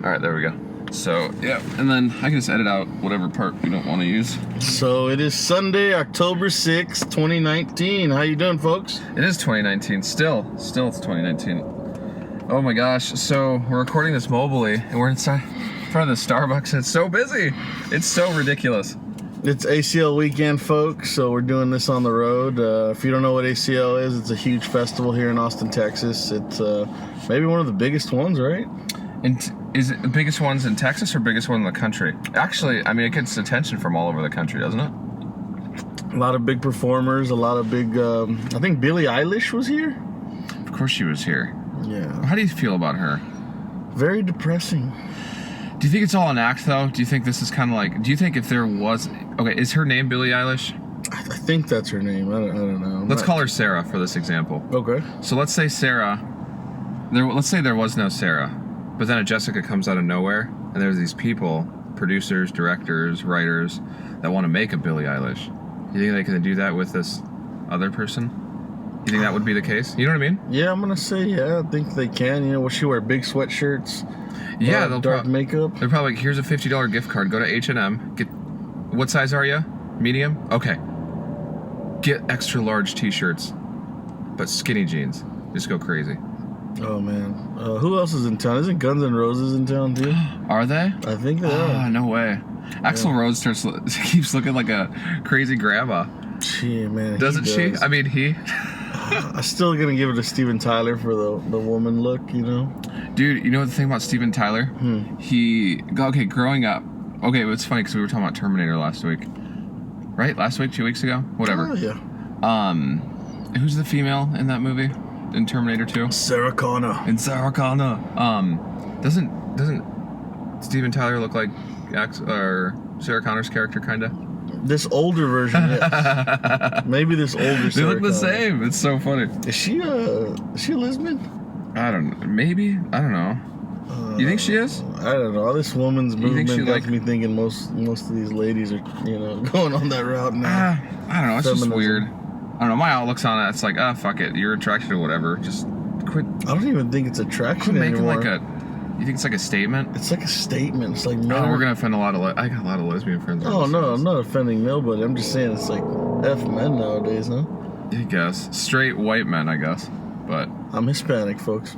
All right, there we go. So, yeah, and then I can just edit out whatever part we don't want to use. So it is Sunday, October 6th, 2019. How you doing, folks? It is 2019. Still it's 2019. Oh my gosh. So we're recording this mobily, and we're inside in front of the Starbucks, and it's so busy. It's so ridiculous. It's ACL weekend, folks, so we're doing this on the road. If you don't know what ACL is, it's a huge festival here in Austin, Texas. It's maybe one of the biggest ones, right? And is it the biggest ones in Texas or biggest one in the country? Actually, I mean, it gets attention from all over the country, doesn't it? A lot of big performers, a lot of big... I think Billie Eilish was here. Of course she was here. Yeah. How do you feel about her? Very depressing. Do you think it's all an act, though? Do you think this is kind of like... Do you think if there was... Okay, is her name Billie Eilish? I think that's her name. I don't know. Let's call her Sarah for this example. Okay. So let's say Sarah... Let's say there was no Sarah. But then a Jessica comes out of nowhere, and there's these people, producers, directors, writers, that want to make a Billie Eilish. You think they can do that with this other person? You think that would be the case? You know what I mean? Yeah, I'm going to say, yeah, I think they can. You know, will she wear big sweatshirts? Yeah, they'll dark makeup. They're probably like, here's a $50 gift card. Go to H&M. Get... What size are you? Medium? Okay. Get extra large t-shirts, but skinny jeans. Just go crazy. Oh, man. Who else is in town? Isn't Guns N' Roses in town, too? Are they? I think they are. Oh, no way. Axl Rose keeps looking like a crazy grandma. Gee, man. Doesn't she? I mean, he... I'm still going to give it to Steven Tyler for the woman look, you know? Dude, you know the thing about Steven Tyler? Growing up... Okay, it's funny because we were talking about Terminator last week. Right? Last week? 2 weeks ago? Whatever. Oh, yeah. Who's the female in that movie? In Terminator 2? Sarah Connor. Sarah Connor. Doesn't Steven Tyler look like Sarah Connor's character, kind of? This older version, yes. Maybe this older Sarah They look the Connor. same. It's so funny. Is she a lesbian? I don't know. Maybe. I don't know. You think she is? I don't know. This woman's movement got me thinking most of these ladies are, going on that route now. I don't know. It's just weird. I don't know. My outlook's on it. It's like, fuck it. You're attracted or whatever. Just quit. I don't even think it's attraction anymore. You think it's like a statement? It's like a statement. It's like, no. We're gonna offend a lot of. I got a lot of lesbian friends. Oh no, I'm not offending nobody. I'm just saying it's like F men nowadays, huh? I guess straight white men, I guess. But I'm Hispanic, folks.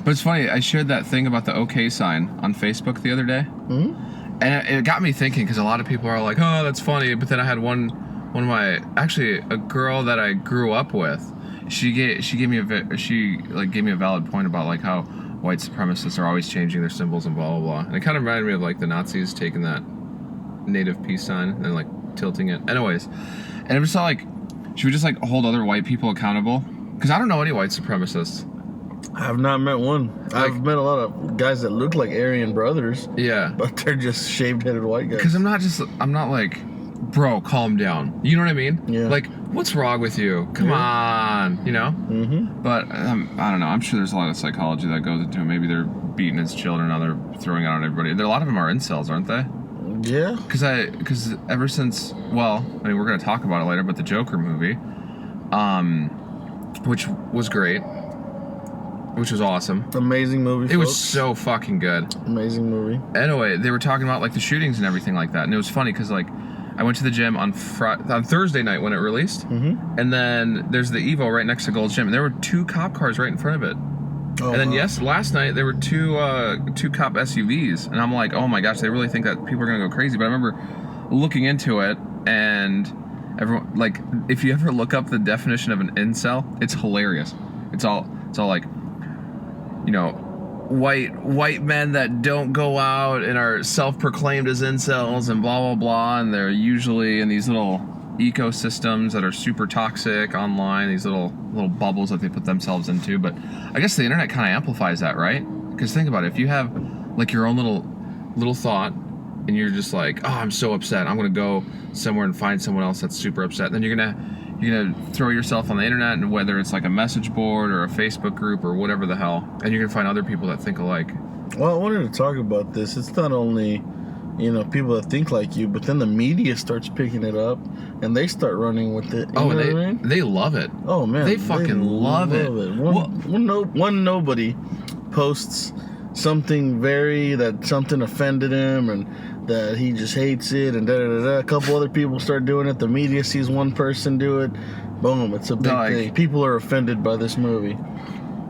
But it's funny. I shared that thing about the OK sign on Facebook the other day, and it got me thinking because a lot of people are like, "Oh, that's funny," but then I had one of my, actually a girl that I grew up with, she gave me a valid point about like how white supremacists are always changing their symbols and blah blah blah. And it kind of reminded me of like the Nazis taking that native peace sign and like tilting it. Anyways, and it was like she would just like hold other white people accountable because I don't know any white supremacists. I have not met one. I've met a lot of guys that look like Aryan brothers. Yeah, but they're just shaved-headed white guys. Because I'm not like, bro, calm down. You know what I mean? Yeah. Like, what's wrong with you? Come on, you know? Mm-hmm. But, I don't know. I'm sure there's a lot of psychology that goes into it. Maybe they're beating his children, now they're throwing it on everybody. A lot of them are incels, aren't they? Yeah. Because ever since, well, I mean, we're going to talk about it later, but the Joker movie, which was great, which was awesome. Amazing movie, folks. It was so fucking good. Amazing movie. Anyway, they were talking about, like, the shootings and everything like that, and it was funny because, like, I went to the gym on Thursday night when it released, and then there's the Evo right next to Gold's Gym, and there were 2 cop cars right in front of it. Oh, and then last night there were two cop SUVs, and I'm like, oh my gosh, they really think that people are gonna go crazy. But I remember looking into it, and everyone, like, if you ever look up the definition of an incel, it's hilarious. It's all like, you know, white men that don't go out and are self-proclaimed as incels and blah blah blah, and they're usually in these little ecosystems that are super toxic online, these little bubbles that they put themselves into. But I guess the internet kind of amplifies that, right? Because think about it, if you have like your own little thought and you're just like, oh, I'm so upset, I'm gonna go somewhere and find someone else that's super upset, then you're gonna throw yourself on the internet, and whether it's like a message board or a Facebook group or whatever the hell, and you're gonna find other people that think alike. Well, I wanted to talk about this. It's not only, you know, people that think like you, but then the media starts picking it up and they start running with it. They love it. Oh man, they fucking love it. One nobody posts something offended him and that he just hates it and A couple other people start doing it. The media sees one person do it. Boom, it's a big thing. People are offended by this movie.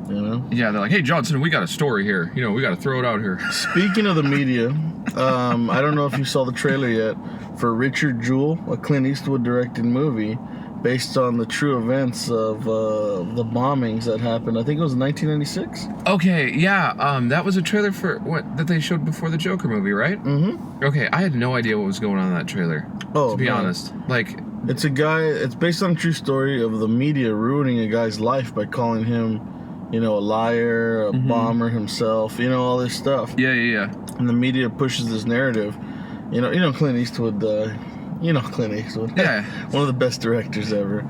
You know? Yeah, they're like, hey, Johnson, we got a story here. You know, we got to throw it out here. Speaking of the media, I don't know if you saw the trailer yet for Richard Jewell, a Clint Eastwood directed movie based on the true events of the bombings that happened. I think it was 1996. Okay, yeah, that was a trailer for that they showed before the Joker movie, right? Mm-hmm. Okay, I had no idea what was going on in that trailer. Oh, to be honest, like it's based on a true story of the media ruining a guy's life by calling him, you know, a liar, a bomber himself, you know, all this stuff. Yeah. And the media pushes this narrative. You know Clint Eastwood. Clint Eastwood. Yeah. One of the best directors ever.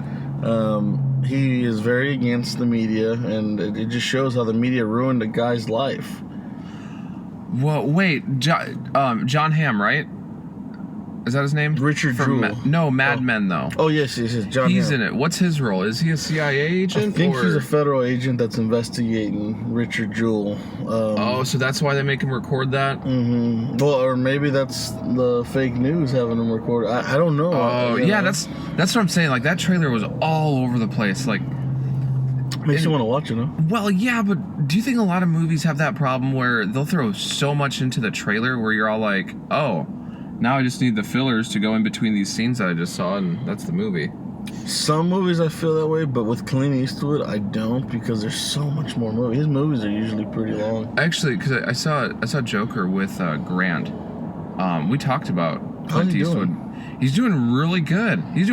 He is very against the media, and it just shows how the media ruined a guy's life. Well, wait, John Hamm, right? Is that his name? Richard Jewell. Mad Men, though. Oh, yes, John He's Hamm. in it. What's his role? Is he a CIA agent? I think he's a federal agent that's investigating Richard Jewell. So that's why they make him record that? Mm-hmm. Well, or maybe that's the fake news having him record. I don't know. Oh, yeah, that's what I'm saying. Like, that trailer was all over the place. Like, makes you want to watch it, huh? Well, yeah, but do you think a lot of movies have that problem where they'll throw so much into the trailer where you're all like, oh, now I just need the fillers to go in between these scenes that I just saw, and that's the movie. Some movies I feel that way, but with Clint Eastwood, I don't, because there's so much more movie. His movies are usually pretty long. Actually, because I saw Joker with Grant. We talked about Clint Eastwood. He's doing really good. He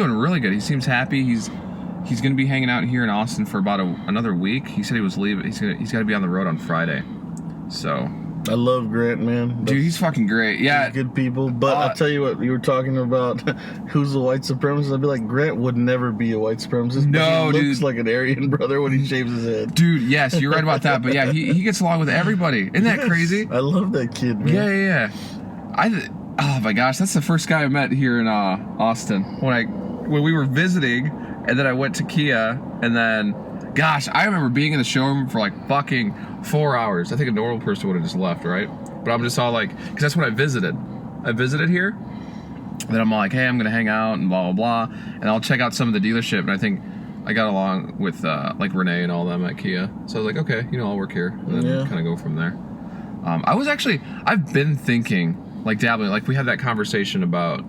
seems happy. He's going to be hanging out here in Austin for about another week. He said he was leaving. He's got to be on the road on Friday. So I love Grant, man. Dude, he's fucking great. Yeah. Good people. But I'll tell you what, you were talking about who's the white supremacist. I'd be like, Grant would never be a white supremacist. No, he looks like an Aryan brother when he shaves his head. Dude, yes, you're right about that. But yeah, he gets along with everybody. Isn't that crazy? I love that kid, man. Yeah. Oh my gosh, that's the first guy I met here in Austin. When we were visiting, and then I went to Kia, and then, gosh, I remember being in the showroom for like fucking 4 hours. I think a normal person would have just left, right? But I'm just all like, because that's when I visited. I visited here. Then I'm all like, hey, I'm going to hang out and blah, blah, blah. And I'll check out some of the dealership. And I think I got along with like Renee and all them at Kia. So I was like, okay, I'll work here. And then kind of go from there. I've been thinking, like dabbling, like we had that conversation about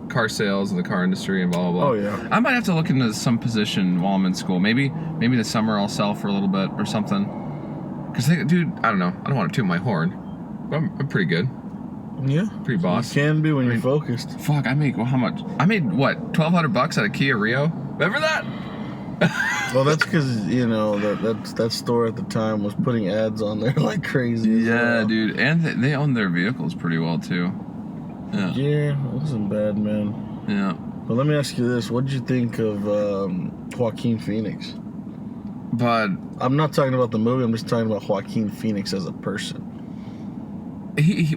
car sales and the car industry and blah, blah, blah. Oh, yeah. I might have to look into some position while I'm in school. Maybe the summer I'll sell for a little bit or something. Because, dude, I don't know. I don't want to toot my horn. But I'm pretty good. Yeah. Pretty boss. You can be when you're focused. Fuck, how much? I made, what, $1,200 at a Kia Rio? Remember that? Well, that's because, that store at the time was putting ads on there like crazy. Yeah, dude. And they own their vehicles pretty well, too. Yeah, it wasn't bad, man. Yeah. But let me ask you this. What did you think of Joaquin Phoenix? But I'm not talking about the movie. I'm just talking about Joaquin Phoenix as a person.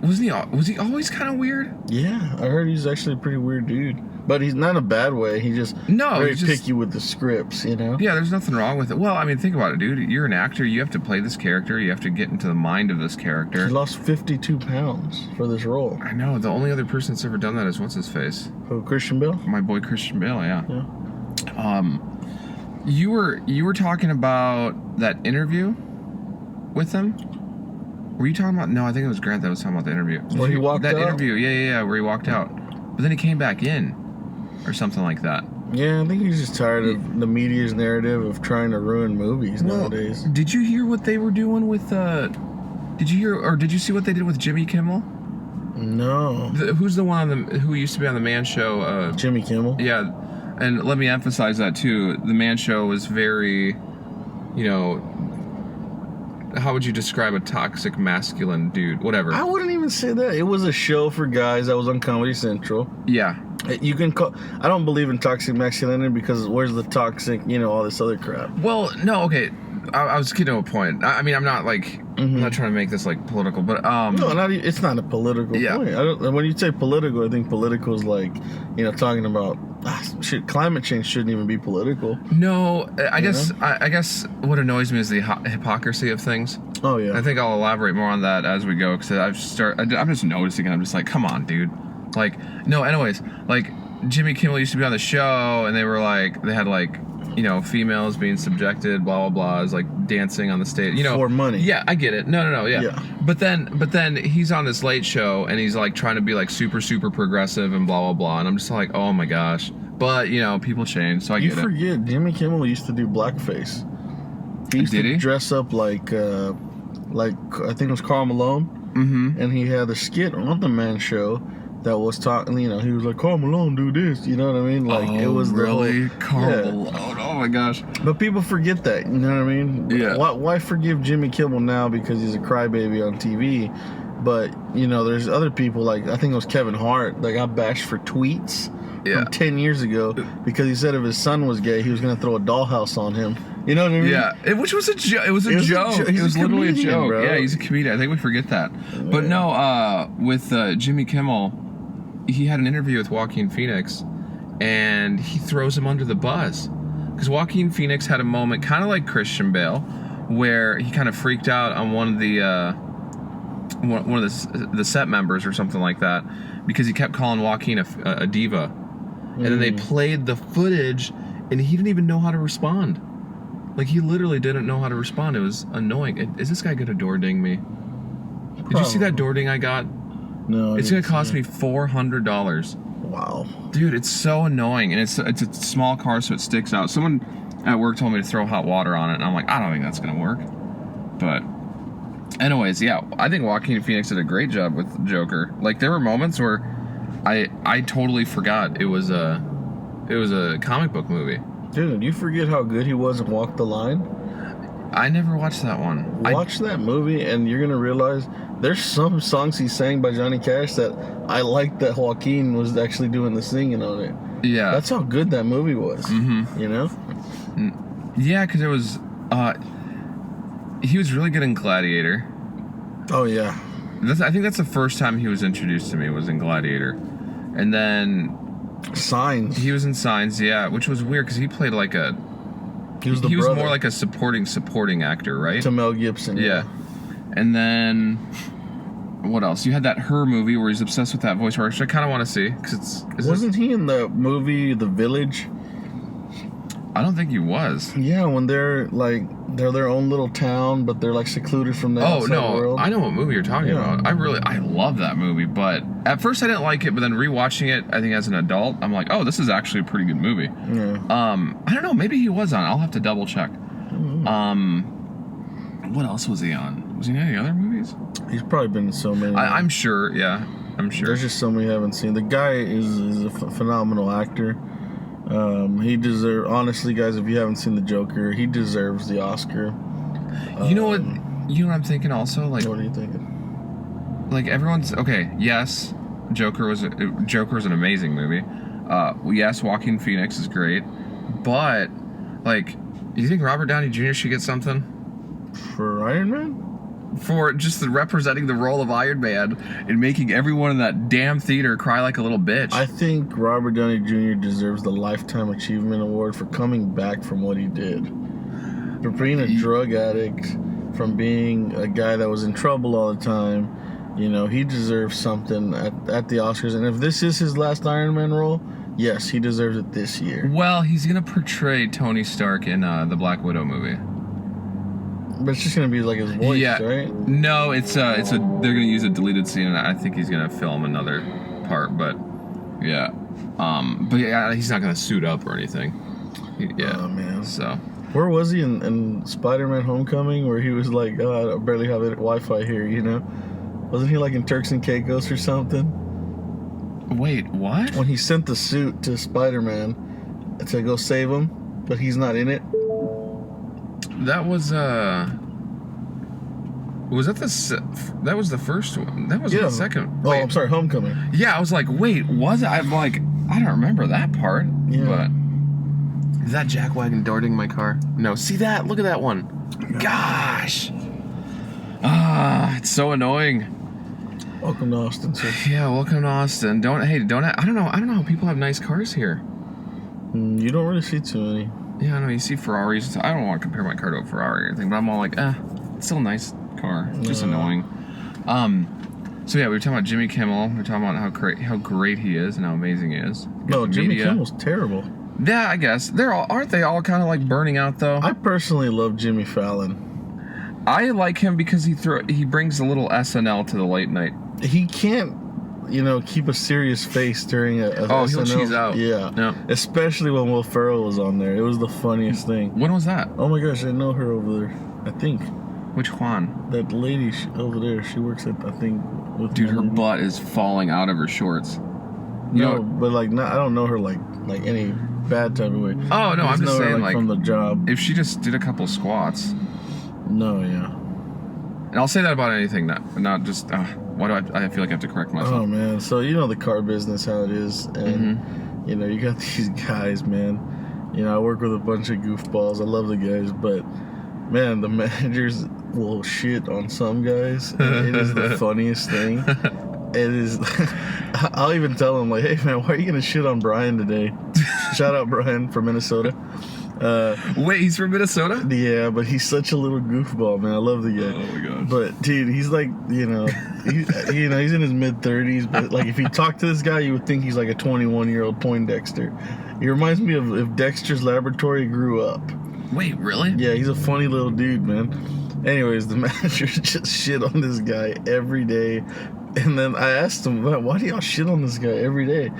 Was he always kind of weird? Yeah, I heard he's actually a pretty weird dude. But he's not in a bad way. He's just very picky with the scripts, Yeah, there's nothing wrong with it. Well, I mean, think about it, dude. You're an actor. You have to play this character. You have to get into the mind of this character. He lost 52 pounds for this role. I know. The only other person that's ever done that is what's-his-face? Who, Christian Bale? My boy Christian Bale, yeah. You were talking about that interview with him? Were you talking about... No, I think it was Grant that was talking about the interview. Where he walked out? That interview, yeah, where he walked out. But then he came back in. Or something like that. Yeah, I think he's just tired of the media's narrative of trying to ruin movies nowadays. Did you hear what they were doing with... Did you see what they did with Jimmy Kimmel? No. Who's the one who used to be on the Man Show? Jimmy Kimmel? Yeah. And let me emphasize that, too. The Man Show was very, how would you describe a toxic masculine dude? Whatever. I wouldn't even say that. It was a show for guys that was on Comedy Central. Yeah. You can call... I don't believe in toxic masculinity because where's the toxic, all this other crap? Well, no, okay. I was getting to a point. I mean, I'm not like I'm not trying to make this like political, but no, it's not a political point. When you say political, I think political is like, talking about climate change shouldn't even be political. No, I guess what annoys me is the hypocrisy of things. Oh yeah. I think I'll elaborate more on that as we go because I'm just noticing it. I'm just like, come on, dude. Like, no. Anyways, like Jimmy Kimmel used to be on the show, and they were like, they had like, females being subjected, blah blah blah, is like dancing on the stage, for money. Yeah, I get it. No, yeah. But then he's on this late show, and he's like trying to be like super progressive and blah blah blah, and I'm just like, oh my gosh. But people change, so I get it. You forget, Jimmy Kimmel used to do blackface. He used to dress up like I think it was Karl Malone, and he had a skit on the Man Show that was talking. He was like, Karl Malone, do this. You know what I mean? Like it was really Karl Malone. Oh my gosh! But people forget that. You know what I mean? Yeah. Why forgive Jimmy Kimmel now because he's a crybaby on TV? But there's other people like I think it was Kevin Hart that got bashed for tweets. From 10 years ago because he said if his son was gay, he was going to throw a dollhouse on him. You know what I mean? Yeah, which was a joke. It was a joke. It was literally a joke. Bro. Yeah, he's a comedian. I think we forget that. Yeah. But no, with Jimmy Kimmel, he had an interview with Joaquin Phoenix, and he throws him under the bus because Joaquin Phoenix had a moment, kind of like Christian Bale, where he kind of freaked out on one of the set members or something like that because he kept calling Joaquin a diva. And then they played the footage, and he didn't even know how to respond. Like, he literally didn't know how to respond. It was annoying. Is this guy going to door ding me? Did you see that door ding I got? No. It's going to cost me $400. Wow. Dude, it's so annoying. And it's a small car, so it sticks out. Someone at work told me to throw hot water on it, and I'm like, I don't think that's going to work. But anyways, yeah, I think Joaquin Phoenix did a great job with Joker. Like, there were moments where I totally forgot it was a comic book movie. Dude, you forget how good he was in Walk the Line? I never watched that one. Watch that movie and you're going to realize there's some songs he sang by Johnny Cash that I like that Joaquin was actually doing the singing on it. Yeah. That's how good that movie was. Yeah, because it was he was really good in Gladiator. Oh yeah. I think that's the first time he was introduced to me was in Gladiator. And then Signs. He was in Signs, yeah, which was weird because he played like he was more like a supporting actor, right? To Mel Gibson. Yeah. And then what else? You had that Her movie where he's obsessed with that voice, which I kind of want to see because wasn't he in the movie The Village? I don't think he was. Yeah, when they're their own little town, but they're like secluded from the outside world. I know what movie you're talking about. I love that movie, but at first I didn't like it, but then rewatching it, I think as an adult, I'm like, oh, this is actually a pretty good movie. Yeah. I don't know, maybe he was on. I'll have to double check. What else was he on? Was he in any other movies? He's probably been in so many. I'm sure. Yeah, I'm sure. There's just so many I haven't seen. The guy is a phenomenal actor. He deserves, honestly, guys, if you haven't seen The Joker, he deserves the Oscar. You know what I'm thinking also? Like, what are you thinking? Like, everyone's, okay, yes, Joker was an amazing movie. Yes, Joaquin Phoenix is great. But, like, do you think Robert Downey Jr. should get something? For Iron Man? For just representing the role of Iron Man and making everyone in that damn theater cry like a little bitch. I think Robert Downey Jr. deserves the Lifetime Achievement Award for coming back from what he did. For being a drug addict, from being a guy that was in trouble all the time. He deserves something at the Oscars. And if this is his last Iron Man role, yes, he deserves it this year. Well, he's going to portray Tony Stark in the Black Widow movie. But it's just gonna be like his voice, right? No, they're gonna use a deleted scene, and I think he's gonna film another part. But yeah, he's not gonna suit up or anything. Yeah. Oh man. So where was he in Spider-Man: Homecoming, where he was like, "Oh, I barely have Wi-Fi here," Wasn't he like in Turks and Caicos or something? Wait, what? When he sent the suit to Spider-Man to go save him, but he's not in it. That was that the first one? That was the second. Oh, I'm sorry, Homecoming. Yeah, I was like, wait, was it? I'm like, I don't remember that part. Yeah. But is that jackwagon darting my car? No, see that? Look at that one. Gosh. It's so annoying. Welcome to Austin, sir. Yeah, welcome to Austin. I don't know how people have nice cars here. You don't really see too many. Yeah, I know, you see Ferraris. I don't want to compare my car to a Ferrari or anything, but I'm all like, it's still a nice car. Just annoying. So yeah, we were talking about Jimmy Kimmel. We were talking about how great he is and how amazing he is. No, Jimmy Kimmel's terrible. Yeah, I guess. Aren't they all kind of like burning out though? I personally love Jimmy Fallon. I like him because he brings a little SNL to the late night. He can't, keep a serious face during a SNL. He'll cheese out. Yeah. Especially when Will Ferrell was on there. It was the funniest thing. When was that? Oh my gosh, I know her over there. I think. Which one? That lady over there. She works at, I think. Dude, her butt is falling out of her shorts. But I don't know her like any bad type of way. Oh no, I'm just saying from the job. If she just did a couple squats. No, yeah. And I'll say that about anything, not just. Why do I feel like I have to correct myself? Oh man, so the car business, how it is, and you got these guys, man. I work with a bunch of goofballs. I love the guys, but man, the managers will shit on some guys. And it is the funniest thing. It is. I'll even tell them like, hey man, why are you gonna shit on Brian today? Shout out Brian from Minnesota. Wait, he's from Minnesota? Yeah, but he's such a little goofball, man. I love the guy. Oh my gosh. But dude, he's like, he's in his mid-30s, but like if you talk to this guy, you would think he's like a 21-year-old Poindexter. He reminds me of if Dexter's Laboratory grew up. Wait, really? Yeah, he's a funny little dude, man. Anyways, the managers just shit on this guy every day. And then I asked him, why do y'all shit on this guy every day?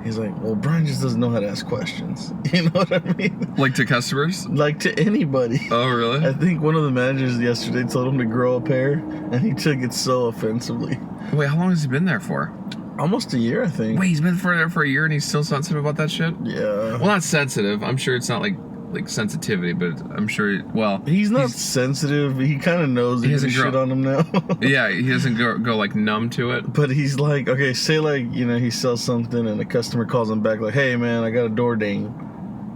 He's like, well, Brian just doesn't know how to ask questions. You know what I mean? Like to customers? Like to anybody. Oh, really? I think one of the managers yesterday told him to grow a pair, and he took it so offensively. Wait, how long has he been there for? Almost a year, I think. Wait, he's been there for a year and he's still sensitive about that shit? Yeah. Well, not sensitive. I'm sure it's not like sensitivity, but I'm sure, he's not sensitive. He kind of knows that you shit on him now. Yeah, he doesn't go like numb to it. But he's like, okay, say like, he sells something and a customer calls him back like, hey man, I got a door ding.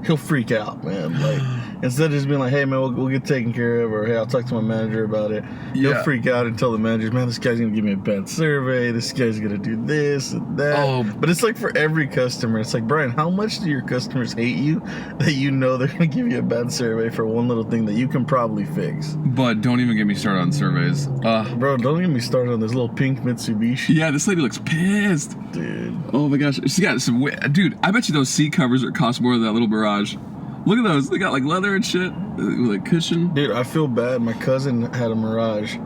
He'll freak out, man. Like, instead of just being like, hey man, we'll get taken care of, or hey, I'll talk to my manager about it. He'll freak out and tell the manager, man, this guy's gonna give me a bad survey, this guy's gonna do this and that. Oh. But it's like for every customer. It's like, Brian, how much do your customers hate you that they're gonna give you a bad survey for one little thing that you can probably fix? But don't even get me started on surveys. Bro, don't get me started on this little pink Mitsubishi. Yeah, this lady looks pissed. Dude. Oh my gosh. She got some dude, I bet you those seat covers cost more than that little Mirage. Look at those. They got like leather and shit. Like cushion. Dude, I feel bad. My cousin had a Mirage.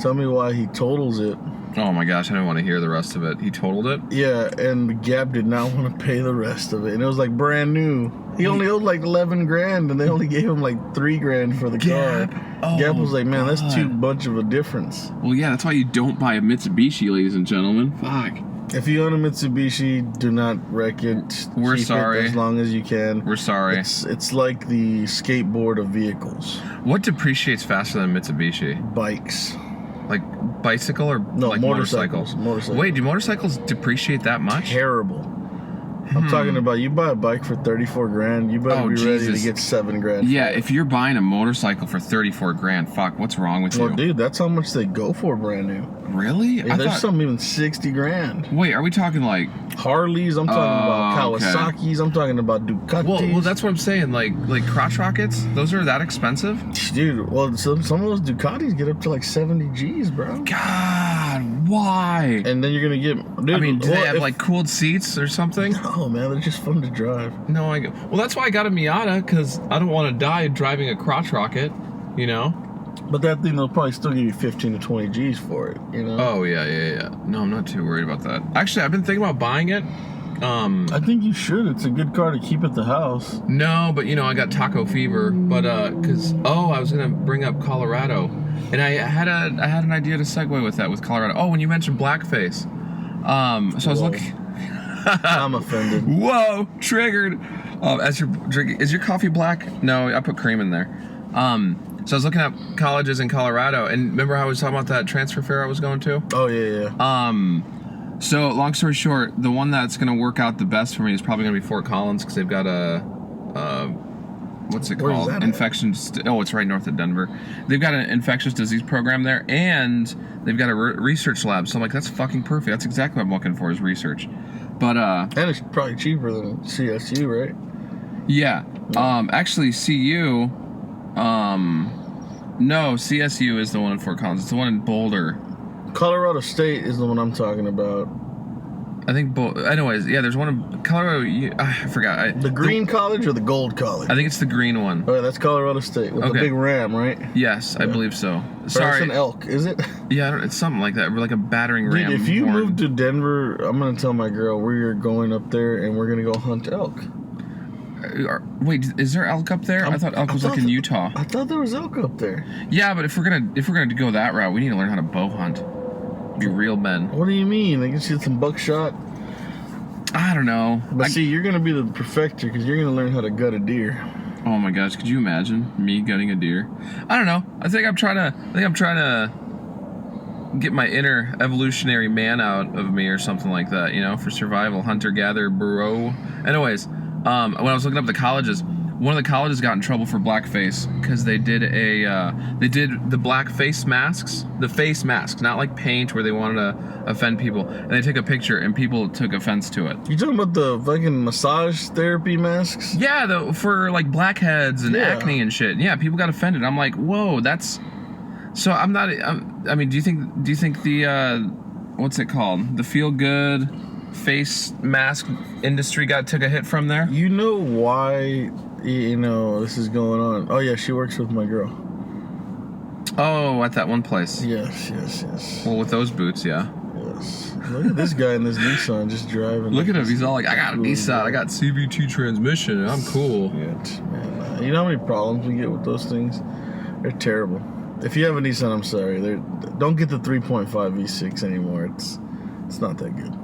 Tell me why he totals it. Oh my gosh, I don't want to hear the rest of it. He totaled it? Yeah, and the Gap did not want to pay the rest of it. And it was like brand new. He only owed like 11 grand and they only gave him like 3 grand for the car. Oh, Gap was like, man, that's too much of a difference. Well, yeah, that's why you don't buy a Mitsubishi, ladies and gentlemen. Fuck. If you own a Mitsubishi, do not wreck it. We're Keep sorry. it as long as you can. We're sorry. It's like the skateboard of vehicles. What depreciates faster than a Mitsubishi? Bikes. Like bicycle or like motorcycles? Wait, do motorcycles depreciate that much? Terrible. I'm talking about you buy a bike for 34 grand, you better be ready to get 7 grand. Yeah, if you're buying a motorcycle for 34 grand, fuck, what's wrong with you? Well, dude, that's how much they go for brand new. Really? Yeah, there's some even 60 grand. Wait, are we talking like Harleys? I'm talking about Kawasaki's. Okay. I'm talking about Ducatis. Well, that's what I'm saying. Like crotch rockets, those are that expensive? Dude, well, some of those Ducatis get up to like 70 G's, bro. God, why? And then you're gonna get. Dude, I mean, do they have like cooled seats or something? No, man, they're just fun to drive. No, well, that's why I got a Miata, because I don't want to die driving a crotch rocket, you know? But that thing, they'll probably still give you 15 to 20 G's for it, you know? Oh, yeah. No, I'm not too worried about that. Actually, I've been thinking about buying it. I think you should. It's a good car to keep at the house. No, but, I got taco fever. But, because, I was going to bring up Colorado. And I had an idea to segue with that, with Colorado. Oh, when you mentioned blackface. So I was looking... I'm offended. Whoa, triggered. As you're drinking, is your coffee black? No, I put cream in there. So I was looking at colleges in Colorado, and remember how I was talking about that transfer fair I was going to? Oh yeah. So long story short, the one that's going to work out the best for me is probably going to be Fort Collins, because they've got what's it Where's called? that at? Oh, it's right north of Denver. They've got an infectious disease program there, and they've got a research lab. So I'm like, that's fucking perfect. That's exactly what I'm looking for is research. But and it's probably cheaper than CSU, right? Yeah. Actually, CU. No, CSU is the one in Fort Collins. It's the one in Boulder. Colorado State is the one I'm talking about. I think anyways, yeah, there's one in Colorado. I forgot. The green college or the gold college? I think it's the green one. Oh, yeah, that's Colorado State with the big ram, right? Yes, I believe so. Sorry. It's an elk, is it? Yeah, it's something like that. Like a battering ram. Dude, if you move to Denver, I'm going to tell my girl we're going up there and we're going to go hunt elk. Wait, is there elk up there? I thought elk was like in Utah. I thought there was elk up there. Yeah, but if we're gonna go that route, we need to learn how to bow hunt. Be real men. What do you mean? They can shoot some buckshot. I don't know. But see, you're gonna be the perfecter because you're gonna learn how to gut a deer. Oh my gosh, could you imagine me gutting a deer? I don't know. I think I'm trying to get my inner evolutionary man out of me or something like that. You know, for survival, hunter gatherer, bro. Anyways. When I was looking up the colleges, one of the colleges got in trouble for blackface because they did the black face masks, not like paint where they wanted to offend people, and they took a picture and people took offense to it. You talking about the fucking massage therapy masks? Yeah, for like blackheads and acne and shit. Yeah, people got offended. I'm like, whoa, that's. So I'm not. I mean, do you think the what's it called? The feel good face mask industry took a hit from there? You know why this is going on? Oh yeah, she works with my girl. Oh, at that one place. Yes. Well, with those boots, yeah. Yes. Look at this guy in this Nissan just driving. Look at him. He's all like, I got a Nissan. I got CVT transmission. And I'm cool. Shit, man. You know how many problems we get with those things? They're terrible. If you have a Nissan, I'm sorry. Don't get the 3.5 V6 anymore. It's not that good.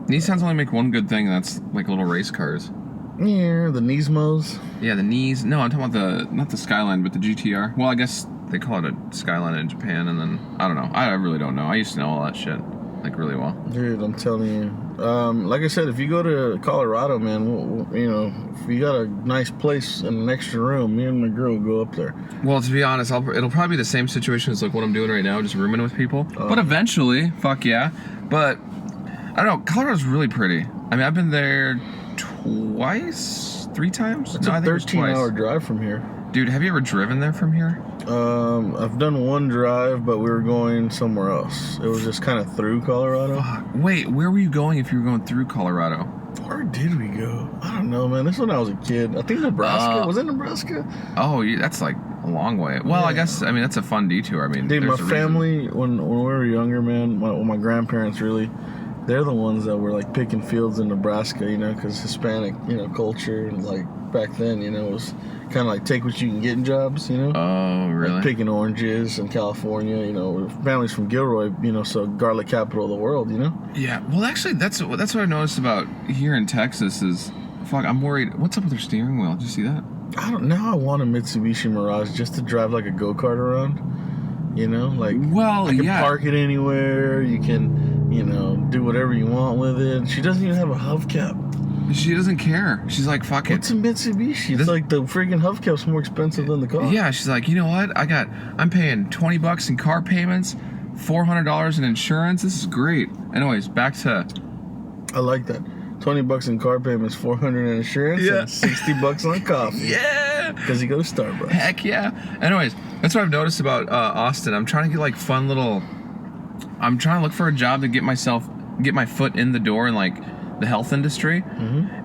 Nissans only make one good thing, and that's like little race cars. Yeah, the Nismos. Yeah, the Nis. No, I'm talking about not the Skyline, but the GTR. Well, I guess they call it a Skyline in Japan, and then, I don't know. I really don't know. I used to know all that shit, like, really well. Dude, I'm telling you. Like I said, if you go to Colorado, man, if you got a nice place and an extra room, me and my girl will go up there. Well, to be honest, it'll probably be the same situation as like what I'm doing right now, just rooming with people. But eventually, fuck yeah. But I don't know. Colorado's really pretty. I mean, I've been there three times. It's a 13-hour drive from here. Dude, have you ever driven there from here? I've done one drive, but we were going somewhere else. It was just kind of through Colorado. Fuck. Wait, where were you going if you were going through Colorado? Where did we go? I don't know, man. This was when I was a kid. I think Nebraska. Was it Nebraska? Oh, yeah, that's like a long way. Well, yeah. I guess, that's a fun detour. I mean, dude, my family, when we were younger, man, my grandparents really, they're the ones that were like picking fields in Nebraska, because Hispanic, culture, and like back then, it was kind of like take what you can get in jobs, Oh, really? Like picking oranges in California, families from Gilroy, so garlic capital of the world, Yeah, well, actually, that's what I noticed about here in Texas is, fuck, I'm worried. What's up with their steering wheel? Did you see that? I don't know. I want a Mitsubishi Mirage just to drive like a go-kart around, like, well, I can park it anywhere. You can, do whatever you want with it. She doesn't even have a hubcap. She doesn't care. She's like, fuck it. What's a Mitsubishi? It's like the freaking hubcap's more expensive than the car. Yeah, she's like, you know what? I'm paying $20 in car payments, $400 in insurance. This is great. Anyways, back to. I like that. $20 in car payments, $400 in insurance, and $60 on coffee. Yeah. Because you go to Starbucks. Heck yeah. Anyways, that's what I've noticed about Austin. I'm trying to get like fun little. I'm trying to look for a job to get my foot in the door in like the health industry,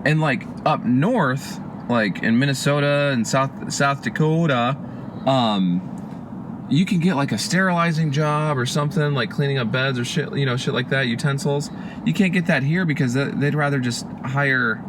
and like up north, like in Minnesota and South Dakota, you can get like a sterilizing job or something, like cleaning up beds or shit, shit like that, utensils. You can't get that here because they'd rather just hire,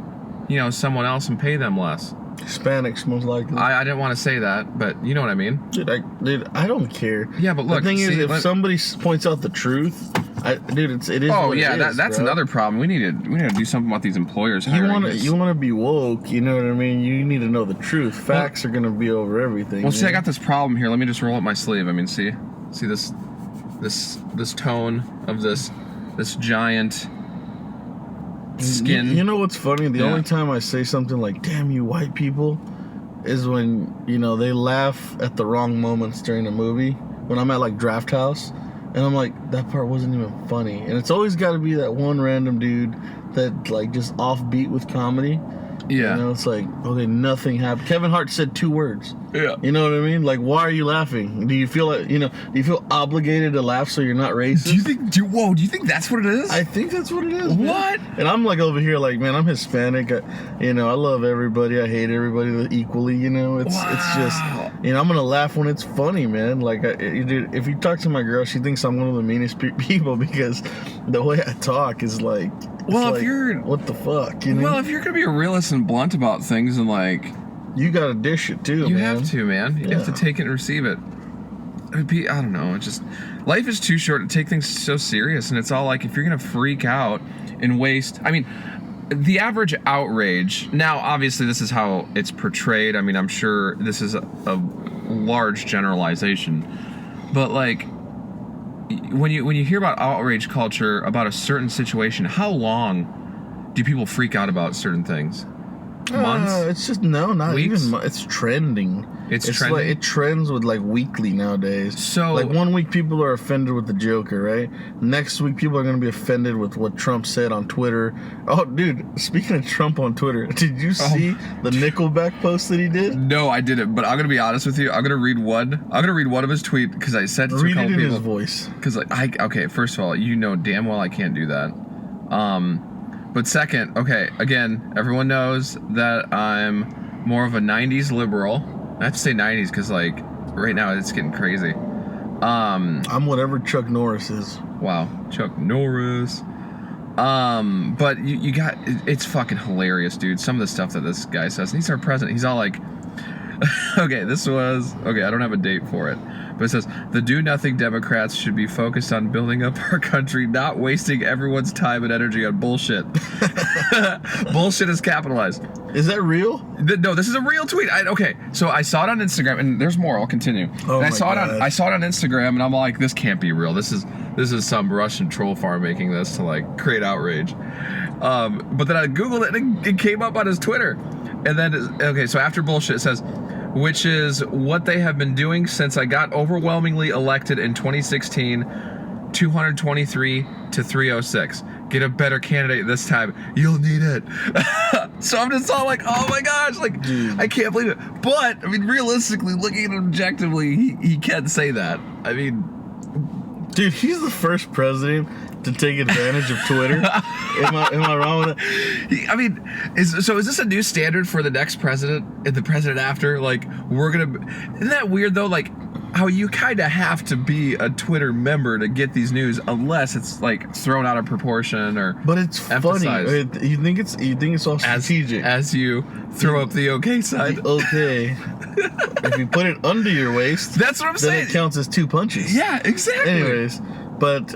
someone else and pay them less. Hispanics, most likely. I didn't want to say that, but you know what I mean. Dude, I don't care. Yeah, but look. The thing is, if somebody points out the truth, it is. Oh what yeah, it is, that's another problem. We need to do something about these employers. You want to be woke. You know what I mean? You need to know the truth. Facts are gonna be over everything. Well, see, I got this problem here. Let me just roll up my sleeve. I mean, see this tone of this giant skin. You know what's funny? The only time I say something like "damn you white people," is when, you know, they laugh at the wrong moments during a movie. When I'm at, like, Draft House, and I'm like, that part wasn't even funny. And it's always got to be that one random dude that, like, just offbeat with comedy. Yeah. You know, it's like, okay, nothing happened. Kevin Hart said 2 words. Yeah. You know what I mean? Like, why are you laughing? Do you feel like, you know, do you feel obligated to laugh so you're not racist? Do you think that's what it is? I think that's what it is. What? Man. And I'm like over here like, man, I'm Hispanic. You know, I love everybody. I hate everybody equally, you know? It's just, you know, I'm going to laugh when it's funny, man. Like, dude, if you talk to my girl, she thinks I'm one of the meanest people because the way I talk is like, well, if like, you're... what the fuck, you know? Well, if you're going to be a realist and blunt about things and, like... You got to dish it, too, You man. have to, man. You have to take it and receive it. I don't know. It's just... Life is too short to take things so serious, and it's all like, if you're going to freak out and waste... I mean, the average outrage... Now, obviously, this is how it's portrayed. I mean, I'm sure this is a large generalization. But, like... When you hear about outrage culture about a certain situation, how long do people freak out about certain things? Months? It's just not weeks? even. It's trending. It's trending. Like it trends with like weekly nowadays. So like 1 week people are offended with the Joker, right? Next week people are going to be offended with what Trump said on Twitter. Oh, dude! Speaking of Trump on Twitter, did you see the Nickelback post that he did? No, I didn't. But I'm going to be honest with you. I'm going to read one. I'm going to read one of his tweets because I said to a couple people. Read it in his voice. Because okay, first of all, you know damn well I can't do that. But second, okay, again, everyone knows that I'm more of a 90s liberal. I have to say 90s because, like, right now it's getting crazy. I'm whatever Chuck Norris is. Wow, Chuck Norris. But you got... It's fucking hilarious, dude. Some of the stuff that this guy says. And he's our president. He's all like... Okay, I don't have a date for it. But it says, the do-nothing Democrats should be focused on building up our country, not wasting everyone's time and energy on bullshit. Bullshit is capitalized. Is that real? No, this is a real tweet. Okay, so I saw it on Instagram, and there's more. I'll continue. Oh, and I saw it on Instagram, and I'm like, this can't be real. This is some Russian troll farm making this to, like, create outrage. But then I Googled it, and it came up on his Twitter. And then, okay, so after bullshit, it says... which is what they have been doing since I got overwhelmingly elected in 2016, 223 to 306. Get a better candidate this time. You'll need it. So I'm just all like, oh my gosh, like, I can't believe it. But, I mean, realistically, looking at it objectively, he can't say that. I mean... Dude, he's the first president to take advantage of Twitter. Am I wrong with that? I mean, is this a new standard for the next president and the president after? Like, isn't that weird though? Like, how you kind of have to be a Twitter member to get these news, unless it's like thrown out of proportion or. But it's emphasized. Funny. You think it's all strategic as you throw up the okay side. The okay. If you put it under your waist, that's what I'm saying. Then it counts as 2 punches. Yeah, exactly. Anyways. But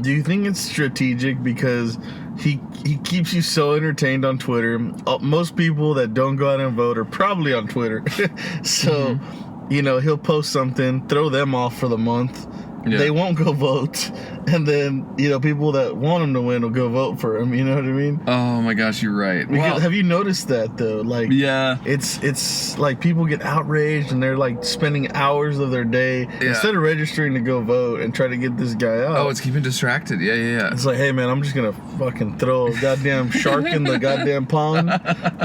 do you think it's strategic because he keeps you so entertained on Twitter? Most people that don't go out and vote are probably on Twitter. So, you know, he'll post something, throw them off for the month. Yeah. They won't go vote. And then, you know, people that want him to win will go vote for him. You know what I mean? Oh, my gosh, you're right. Well, have you noticed that, though? Like, yeah. It's like people get outraged and they're, like, spending hours of their day instead of registering to go vote and try to get this guy out. Oh, it's keeping distracted. Yeah. It's like, hey, man, I'm just going to fucking throw a goddamn shark in the goddamn pond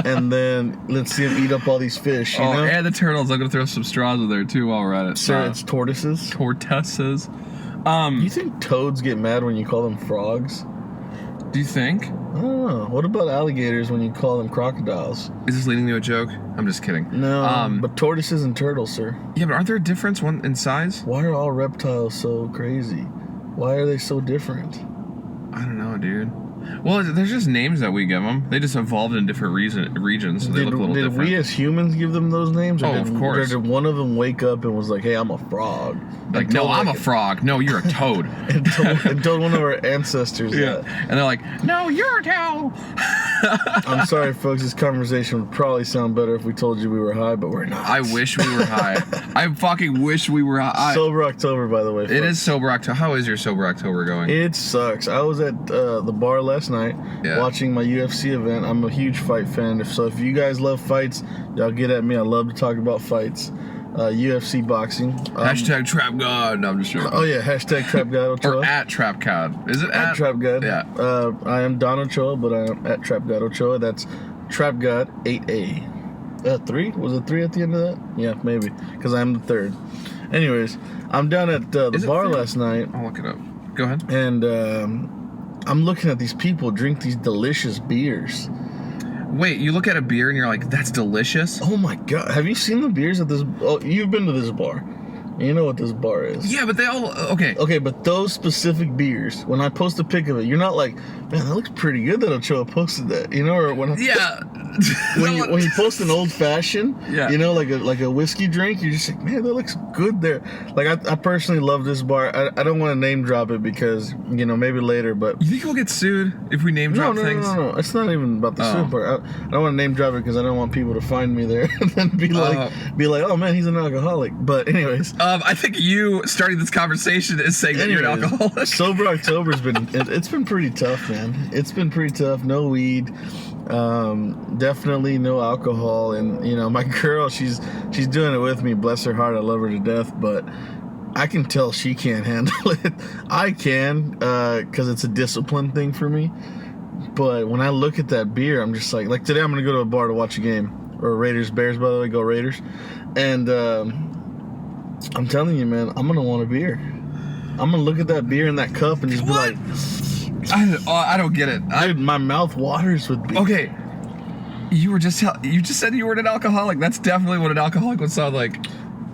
and then let's see him eat up all these fish, you know? And the turtles. I'm going to throw some straws in there, too, while we're at it. Sir, it's tortoises. Tortoises. You think toads get mad when you call them frogs? Do you think? I don't know. What about alligators when you call them crocodiles? Is this leading to a joke? I'm just kidding. No, but tortoises and turtles, sir. Yeah, but aren't there a difference in size? Why are all reptiles so crazy? Why are they so different? I don't know, dude. Well, there's just names that we give them. They just evolved in different regions, so they look a little different. Did we as humans give them those names? Or of course. Or did one of them wake up and was like, hey, I'm a frog? Like, no, I'm a frog. No, you're a toad. and told one of our ancestors that. And they're like, no, you're a toad. I'm sorry, folks. This conversation would probably sound better if we told you we were high, but we're not. I wish we were high. I fucking wish we were high. Sober October, by the way, folks. It is Sober October. How is your Sober October going? It sucks. I was at the bar last night watching my UFC event. I'm a huge fight fan. If you guys love fights, y'all get at me. I love to talk about fights. UFC boxing. Hashtag Trap God. No, I'm just joking. Oh yeah, hashtag Trap God Ochoa. Or at Trap God. Is it at Trap God? Yeah. I am Don Ochoa, but I am at Trap God Ochoa. That's Trap God 8A. 3? Was it 3 at the end of that? Yeah, maybe. Because I'm the third. Anyways, I'm down at the bar last night. I'll look it up. Go ahead. And I'm looking at these people drink these delicious beers. Wait, you look at a beer and you're like, that's delicious? Oh my God. Have you seen the beers at this? Oh, you've been to this bar. You know what this bar is. Yeah, but they all... Okay. Okay, but those specific beers, when I post a pic of it, you're not like, man, that looks pretty good that Ochoa posted that. You know, or when... Yeah. when you post an old fashioned, yeah. You know, like a whiskey drink, you're just like, man, that looks good there. Like, I personally love this bar. I don't want to name drop it because, you know, maybe later, but... You think we'll get sued if we name drop things? No. It's not even about the suit part. I don't want to name drop it because I don't want people to find me there and then be like, oh man, he's an alcoholic. But anyways... I think you starting this conversation is saying that you're an alcoholic. Sober October's it's been pretty tough, man. It's been pretty tough. No weed, definitely no alcohol, and you know my girl, she's doing it with me. Bless her heart, I love her to death, but I can tell she can't handle it. I can, because it's a discipline thing for me. But when I look at that beer, I'm just like today I'm gonna go to a bar to watch a game, or Raiders Bears, by the way, go Raiders, and. I'm telling you, man, I'm gonna want a beer. I'm gonna look at that beer in that cup and just be like, I don't get it. Dude, my mouth waters with beer. Okay, you just said you were an alcoholic. That's definitely what an alcoholic would sound like.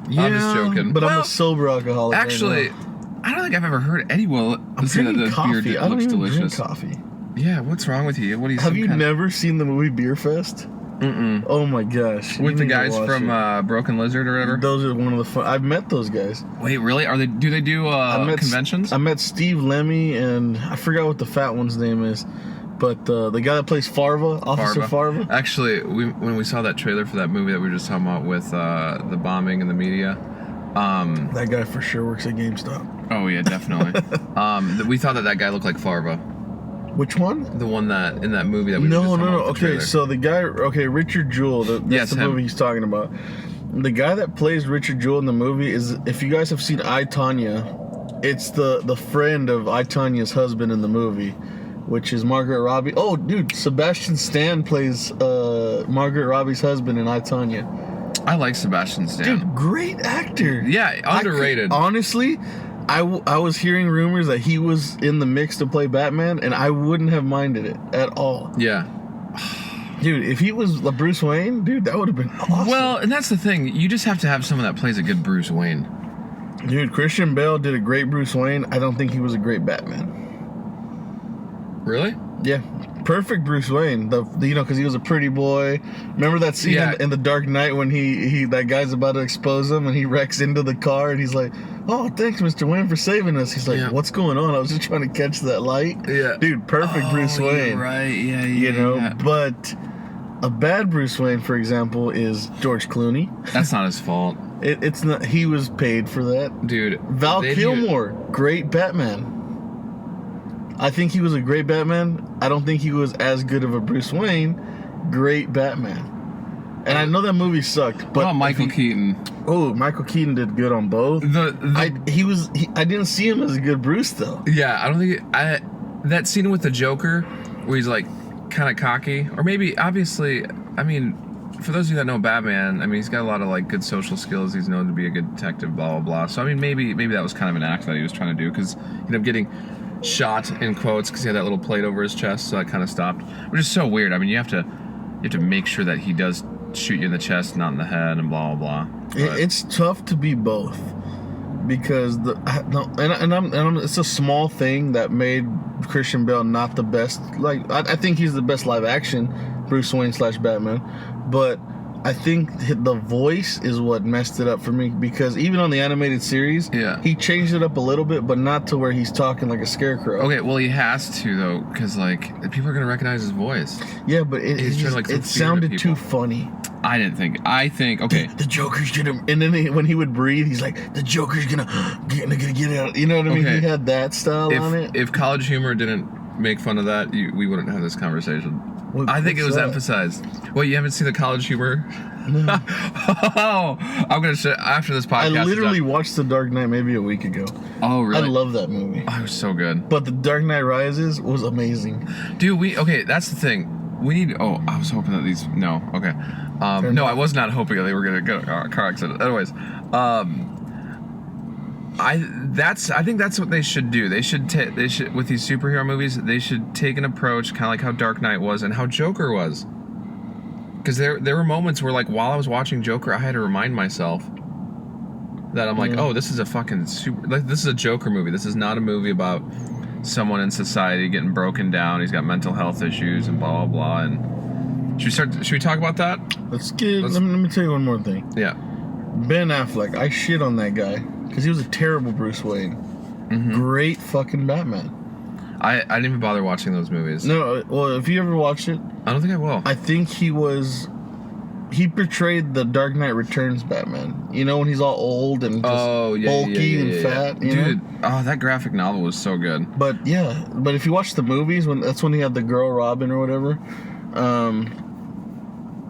Yeah, I'm just joking. But I'm a sober alcoholic. Actually, right now. I don't think I've ever heard anyone say that this coffee. beer I don't looks even delicious. Drink coffee. Yeah, what's wrong with you? What do you? Have you never seen the movie Beer Fest? Mm-mm. Oh my gosh! With the guys from Broken Lizard or whatever. Those are one of the fun. I've met those guys. Wait, really? Are they? Do they do conventions? I met Steve Lemmy and I forgot what the fat one's name is, but the guy that plays Farva, Officer Farva. Actually, when we saw that trailer for that movie that we were just talking about with the bombing and the media, that guy for sure works at GameStop. Oh yeah, definitely. We thought that guy looked like Farva. Which one? The one that in that movie that we were just talking about. Okay, so the guy, Richard Jewell, that's the movie he's talking about. The guy that plays Richard Jewell in the movie is, if you guys have seen I, Tonya, it's the friend of I, Tonya's husband in the movie, which is Margaret Robbie. Oh, dude, Sebastian Stan plays Margaret Robbie's husband in I, Tonya. I like Sebastian Stan. Dude, great actor. Yeah, underrated. Honestly, I was hearing rumors that he was in the mix to play Batman, and I wouldn't have minded it at all. Yeah. Dude, if he was Bruce Wayne, dude, that would have been awesome. Well, and that's the thing. You just have to have someone that plays a good Bruce Wayne. Dude, Christian Bale did a great Bruce Wayne. I don't think he was a great Batman. Really? Yeah. Perfect Bruce Wayne. Because he was a pretty boy. Remember that scene in The Dark Knight when that guy's about to expose him and he wrecks into the car and he's like, oh, thanks, Mr. Wayne, for saving us. He's like, what's going on? I was just trying to catch that light. Yeah. Dude, perfect Bruce Wayne. You're right. Yeah. You know, but a bad Bruce Wayne, for example, is George Clooney. That's not his fault. It's not. He was paid for that. Dude. Val Kilmer, great Batman. I think he was a great Batman. I don't think he was as good of a Bruce Wayne. Great Batman. And I know that movie sucked, but Michael Keaton. Oh, Michael Keaton did good on both. I didn't see him as a good Bruce though. Yeah, I don't think that scene with the Joker where he's like kind of cocky, or maybe obviously, I mean, for those of you that know Batman, I mean, he's got a lot of like good social skills. He's known to be a good detective, blah blah blah. So I mean, maybe that was kind of an act that he was trying to do, because he ended up getting shot in quotes because he had that little plate over his chest, so that kind of stopped, which is so weird. I mean, you have to make sure that he does shoot you in the chest, not in the head, and blah blah blah. It's tough to be both, because it's a small thing that made Christian Bale not the best. Like I think he's the best live action Bruce Wayne / Batman, but I think the voice is what messed it up for me, because even on the animated series, he changed it up a little bit, but not to where he's talking like a scarecrow. Okay, well, he has to, though, because like people are gonna recognize his voice. Yeah, but it sounded too funny. I think okay, the Joker's gonna, and then when he would breathe, he's like, the Joker's gonna get out. You know what I mean? Okay. He had that style on it. If College Humor didn't make fun of that, we wouldn't have this conversation. I think it was that? emphasized. Well, you haven't seen the College Humor? No. Oh, I'm going to show after this podcast. I literally watched The Dark Knight maybe a week ago. Oh, really? I love that movie. Oh, it was so good. But The Dark Knight Rises was amazing. Dude, okay, that's the thing. We need, I was hoping that these, no, okay. No, I was not hoping that they were going to get a car accident. Anyways, I think that's what they should do. They should with these superhero movies, they should take an approach kind of like how Dark Knight was and how Joker was. Because there were moments where, like, while I was watching Joker, I had to remind myself that I'm like, oh, this is a fucking this is a Joker movie. This is not a movie about someone in society getting broken down. He's got mental health issues and blah blah blah. And should we talk about that? Let me tell you one more thing. Yeah. Ben Affleck, I shit on that guy because he was a terrible Bruce Wayne. Mm-hmm. Great fucking Batman. I didn't even bother watching those movies. No, well, if you ever watch it, I don't think I will. I think he portrayed the Dark Knight Returns Batman. You know, when he's all old and just bulky and fat. Dude, that graphic novel was so good. But if you watch the movies, that's when he had the girl Robin or whatever.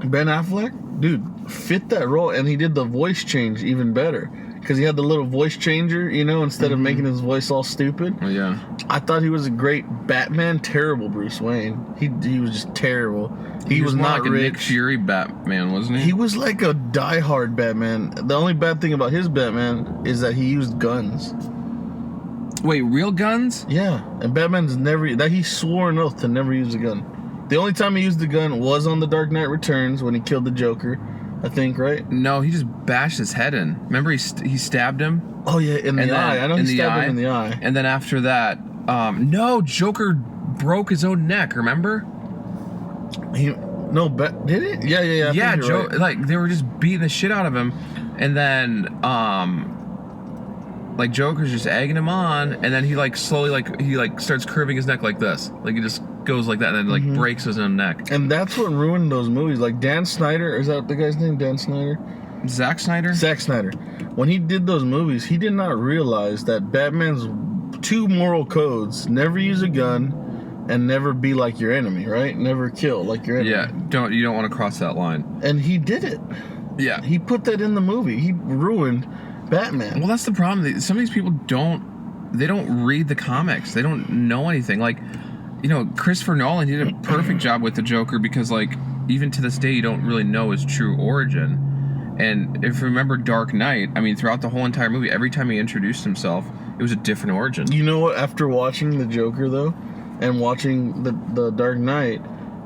Ben Affleck, dude, fit that role, and he did the voice change even better. Because he had the little voice changer, you know, instead of making his voice all stupid. Oh, yeah. I thought he was a great Batman, terrible Bruce Wayne. He was just terrible. He was not like rich. A Nick Fury Batman, wasn't he? He was like a diehard Batman. The only bad thing about his Batman is that he used guns. Wait, real guns? Yeah, and Batman's he swore an oath to never use a gun. The only time he used a gun was on The Dark Knight Returns when he killed the Joker. I think, right? No, he just bashed his head in. Remember he stabbed him? Oh, yeah, in the eye. I know he stabbed him in the eye. And then after that, no, Joker broke his own neck, remember? Did it? Yeah. Yeah, right. Like, they were just beating the shit out of him. And then, like, Joker's just egging him on. And then he, like, slowly, like, he, like, starts curving his neck like this. Like, he just goes like that and then, like, breaks his own neck. And that's what ruined those movies. Like, Dan Snyder, is that the guy's name? Dan Snyder? Zack Snyder? Zack Snyder. When he did those movies, he did not realize that Batman's 2 moral codes: never use a gun and never be like your enemy, right? Never kill like your enemy. Yeah, you don't want to cross that line. And he did it. Yeah. He put that in the movie. He ruined Batman. Well, that's the problem. Some of these people don't read the comics. They don't know anything. Like, you know, Christopher Nolan did a perfect job with the Joker because, like, even to this day, you don't really know his true origin. And if you remember Dark Knight, I mean, throughout the whole entire movie, every time he introduced himself, it was a different origin. You know what? After watching the Joker, though, and watching the Dark Knight,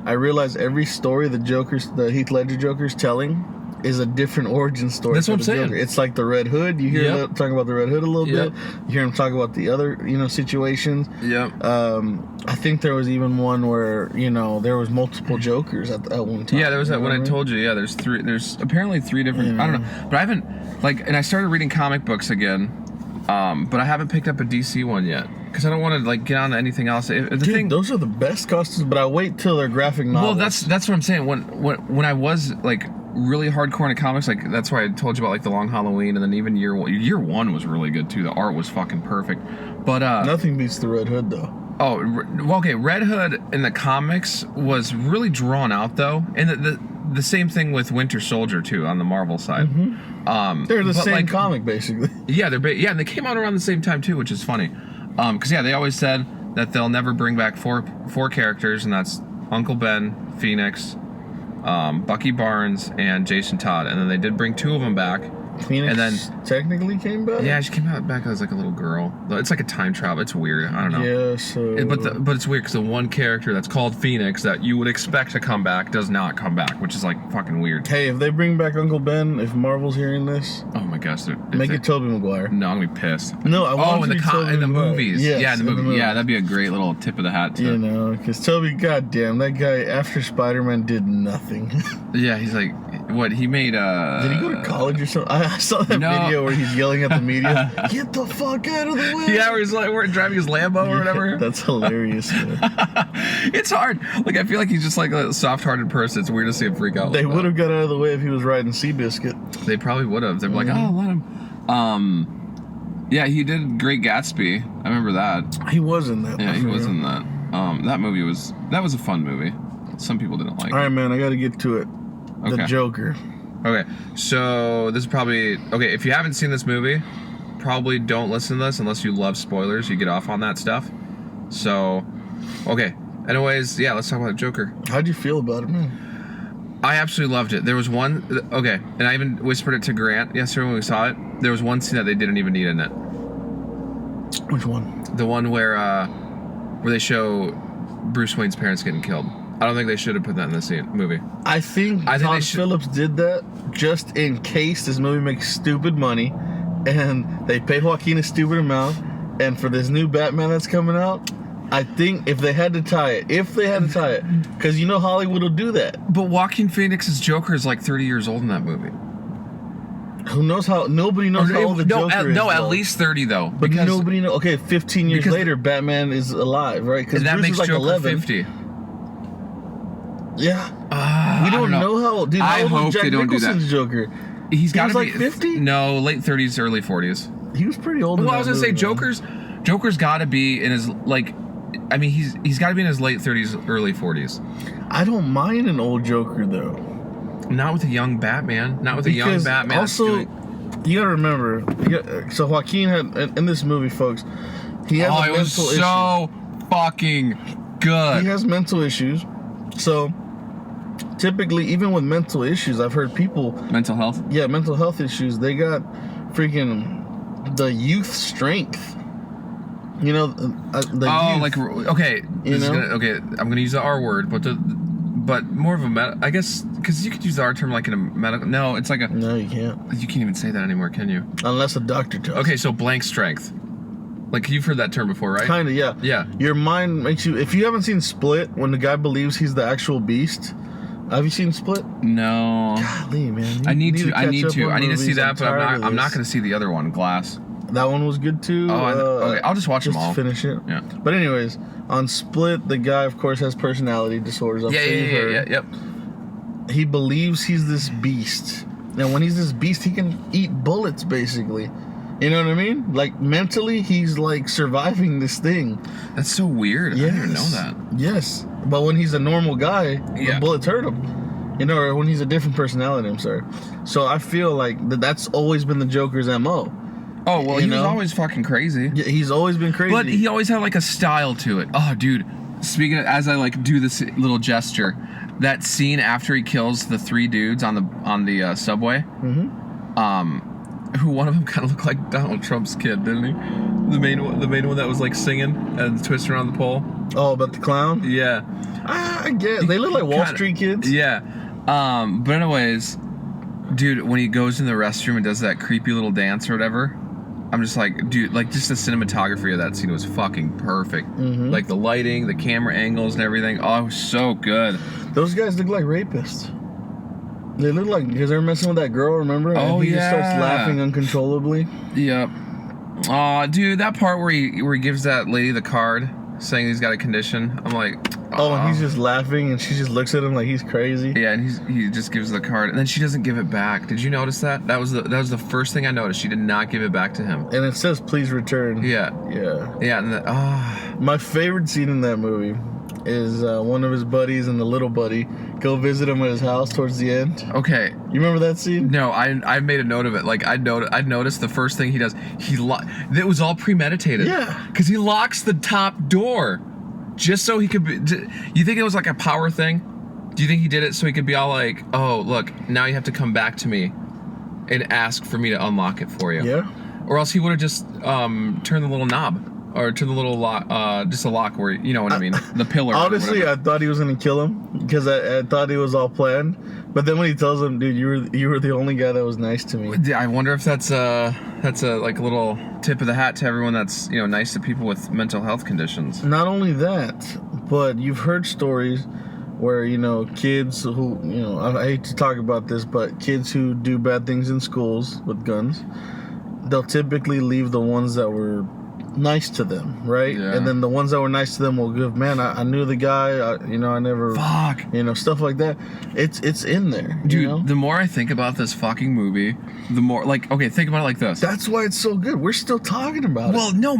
I realized every story the Heath Ledger Joker's telling is a different origin story. That's what I'm saying. Joker. It's like the Red Hood. You hear him talking about the Red Hood a little bit. You hear him talk about the other, situations. Yeah. I think there was even one where, there was multiple Jokers at one time. Yeah, there was that when I told you. Yeah, there's apparently 3 different. I don't know, but I haven't and I started reading comic books again, but I haven't picked up a DC one yet. Because I don't want to get on to anything else. Those are the best costumes, but I wait till they're graphic novels. Well, that's what I'm saying. When I was really hardcore into comics, that's why I told you about the Long Halloween, and then even year one was really good too. The art was fucking perfect. But nothing beats the Red Hood though. Oh, well, okay. Red Hood in the comics was really drawn out though, and the same thing with Winter Soldier too on the Marvel side. Mm-hmm. They're the same comic basically. Yeah, and they came out around the same time too, which is funny. Because they always said that they'll never bring back four characters, and that's Uncle Ben, Phoenix, Bucky Barnes, and Jason Todd. And then they did bring 2 of them back. Phoenix technically came back? Yeah, she came back as a little girl. It's like a time travel. It's weird. I don't know. Yeah, so... But it's weird because the one character that's called Phoenix that you would expect to come back does not come back, which is fucking weird. Hey, if they bring back Uncle Ben, if Marvel's hearing this... Oh my gosh. Make it Tobey Maguire. No, I'm going to be pissed. No, I want in the movies. Yes, yeah, in the movie. Yeah, that'd be a great little tip of the hat to... because Tobey, goddamn, that guy, after Spider-Man, did nothing. Yeah, he's what, he made Did he go to college or something? I saw that video where he's yelling at the media, "Get the fuck out of the way!" Yeah, where he's we're driving his Lambo or whatever. That's hilarious, man. It's hard. I feel like he's just a soft-hearted person. It's weird to see him freak out. They would have got out of the way if he was riding Seabiscuit. They probably would have. They're let him. Yeah, he did Great Gatsby. I remember that. He was in that. Yeah, he was in that. That was a fun movie. Some people didn't like it. All right, man, I got to get to it. The Joker. Okay, so this is probably... Okay, if you haven't seen this movie, probably don't listen to this unless you love spoilers. You get off on that stuff. So, okay. Anyways, yeah, let's talk about Joker. How'd you feel about it, man? I absolutely loved it. There was one... Okay, and I even whispered it to Grant yesterday when we saw it. There was one scene that they didn't even need in it. Which one? The one where they show Bruce Wayne's parents getting killed. I don't think they should have put that in the movie. I think Todd Phillips did that just in case this movie makes stupid money and they pay Joaquin a stupid amount, and for this new Batman that's coming out, I think if they had to tie it, because you know Hollywood will do that. But Joaquin Phoenix's Joker is like 30 years old in that movie. Who knows how? Nobody knows how old the Joker is. No, at least 30 though. But nobody knows. Okay, 15 years later, Batman is alive, right? Because that makes Joker 11. 50. Yeah. We don't know how. Dude, I hope they don't do that. Joker. He's got to be like 50. No, late 30s, early 40s. He was pretty old. Well, I was gonna say Joker's got to be in his he's got to be in his late 30s, early 40s. I don't mind an old Joker though. Not with a young Batman. Not with a young Batman. Also, you gotta remember. So Joaquin had in this movie, folks. He has mental issues. So fucking good. He has mental issues. So typically, even with mental issues, I've heard people mental health. Yeah, mental health issues. They got freaking the youth strength. You know, the youth, like okay, I'm gonna use the R word, but more of a I guess because you could use the R term like in a medical. No, it's like a. No, you can't. You can't even say that anymore, can you? Unless a doctor tells. Okay, so blank strength. Like you've heard that term before, right? Kind of, yeah. Yeah. Your mind makes you. If you haven't seen Split, when the guy believes he's the actual Beast. Have you seen Split? No. Golly, man. I need to. I need to see that, but I'm not going to see the other one, Glass. That one was good too. Okay, I'll just watch them all. Finish it. Yeah. But anyways, on Split, the guy, of course, has personality disorders. Yep. He believes he's this beast. Now, when he's this beast, he can eat bullets, basically. You know what I mean? Like, mentally, he's, like, surviving this thing. That's so weird. Yes. I didn't know that. Yes. But when he's a normal guy, the bullets hurt him. You know, or when he's a different personality, I'm sorry. So I feel like that's always been the Joker's M.O. Oh, well, he was always fucking crazy. Yeah, he's always been crazy. But he always had, like, a style to it. Oh, dude. Speaking of, as I, like, do this little gesture, that scene after he kills the 3 dudes on the subway, who one of them kind of looked like Donald Trump's kid, didn't he? The main one that was, like, singing and twisting around the pole. Oh, about the clown? Yeah. I guess. They look like Wall Street kids. Yeah. But anyways, dude, when he goes in the restroom and does that creepy little dance or whatever, I'm just like, dude, like, just the cinematography of that scene was fucking perfect. Like, the lighting, the camera angles and everything. Oh, it was so good. Those guys look like rapists. They look like, because they're messing with that girl, remember? Oh, and he just starts laughing uncontrollably. Yep. Aw, dude, that part where he gives that lady the card saying he's got a condition, I'm like... Oh, and he's just laughing, and she just looks at him like he's crazy. Yeah, and he just gives the card, and then she doesn't give it back. Did you notice that? That was the first thing I noticed. She did not give it back to him. And it says, "Please return." Yeah. And my favorite scene in that movie is one of his buddies and the little buddy go visit him at his house towards the end. Okay. You remember that scene? No, I made a note of it. Like, I'd noticed the first thing he does, it was all premeditated. Yeah. Because he locks the top door. Just so he could be... You think it was like a power thing? Do you think he did it so he could be all like, oh, look, now you have to come back to me and ask for me to unlock it for you? Yeah. Or else he would have just turned the little knob. Or turn the little lock, just a lock where, you know what I mean, the pillar. Honestly, I thought he was going to kill him because I thought it was all planned. But then when he tells him, dude, you were the only guy that was nice to me. I wonder if that's a like a little tip of the hat to everyone that's, you know, nice to people with mental health conditions. Not only that, but you've heard stories where, you know, kids who, you know, I hate to talk about this, but kids who do bad things in schools with guns, they'll typically leave the ones that were nice to them, right? Yeah. And then the ones that were nice to them will give, man, I knew the guy, I never, stuff like that. It's in there, dude. The more I think about this fucking movie, the more, like, okay, think about it like this. That's why it's so good. We're still talking about it. Well, no,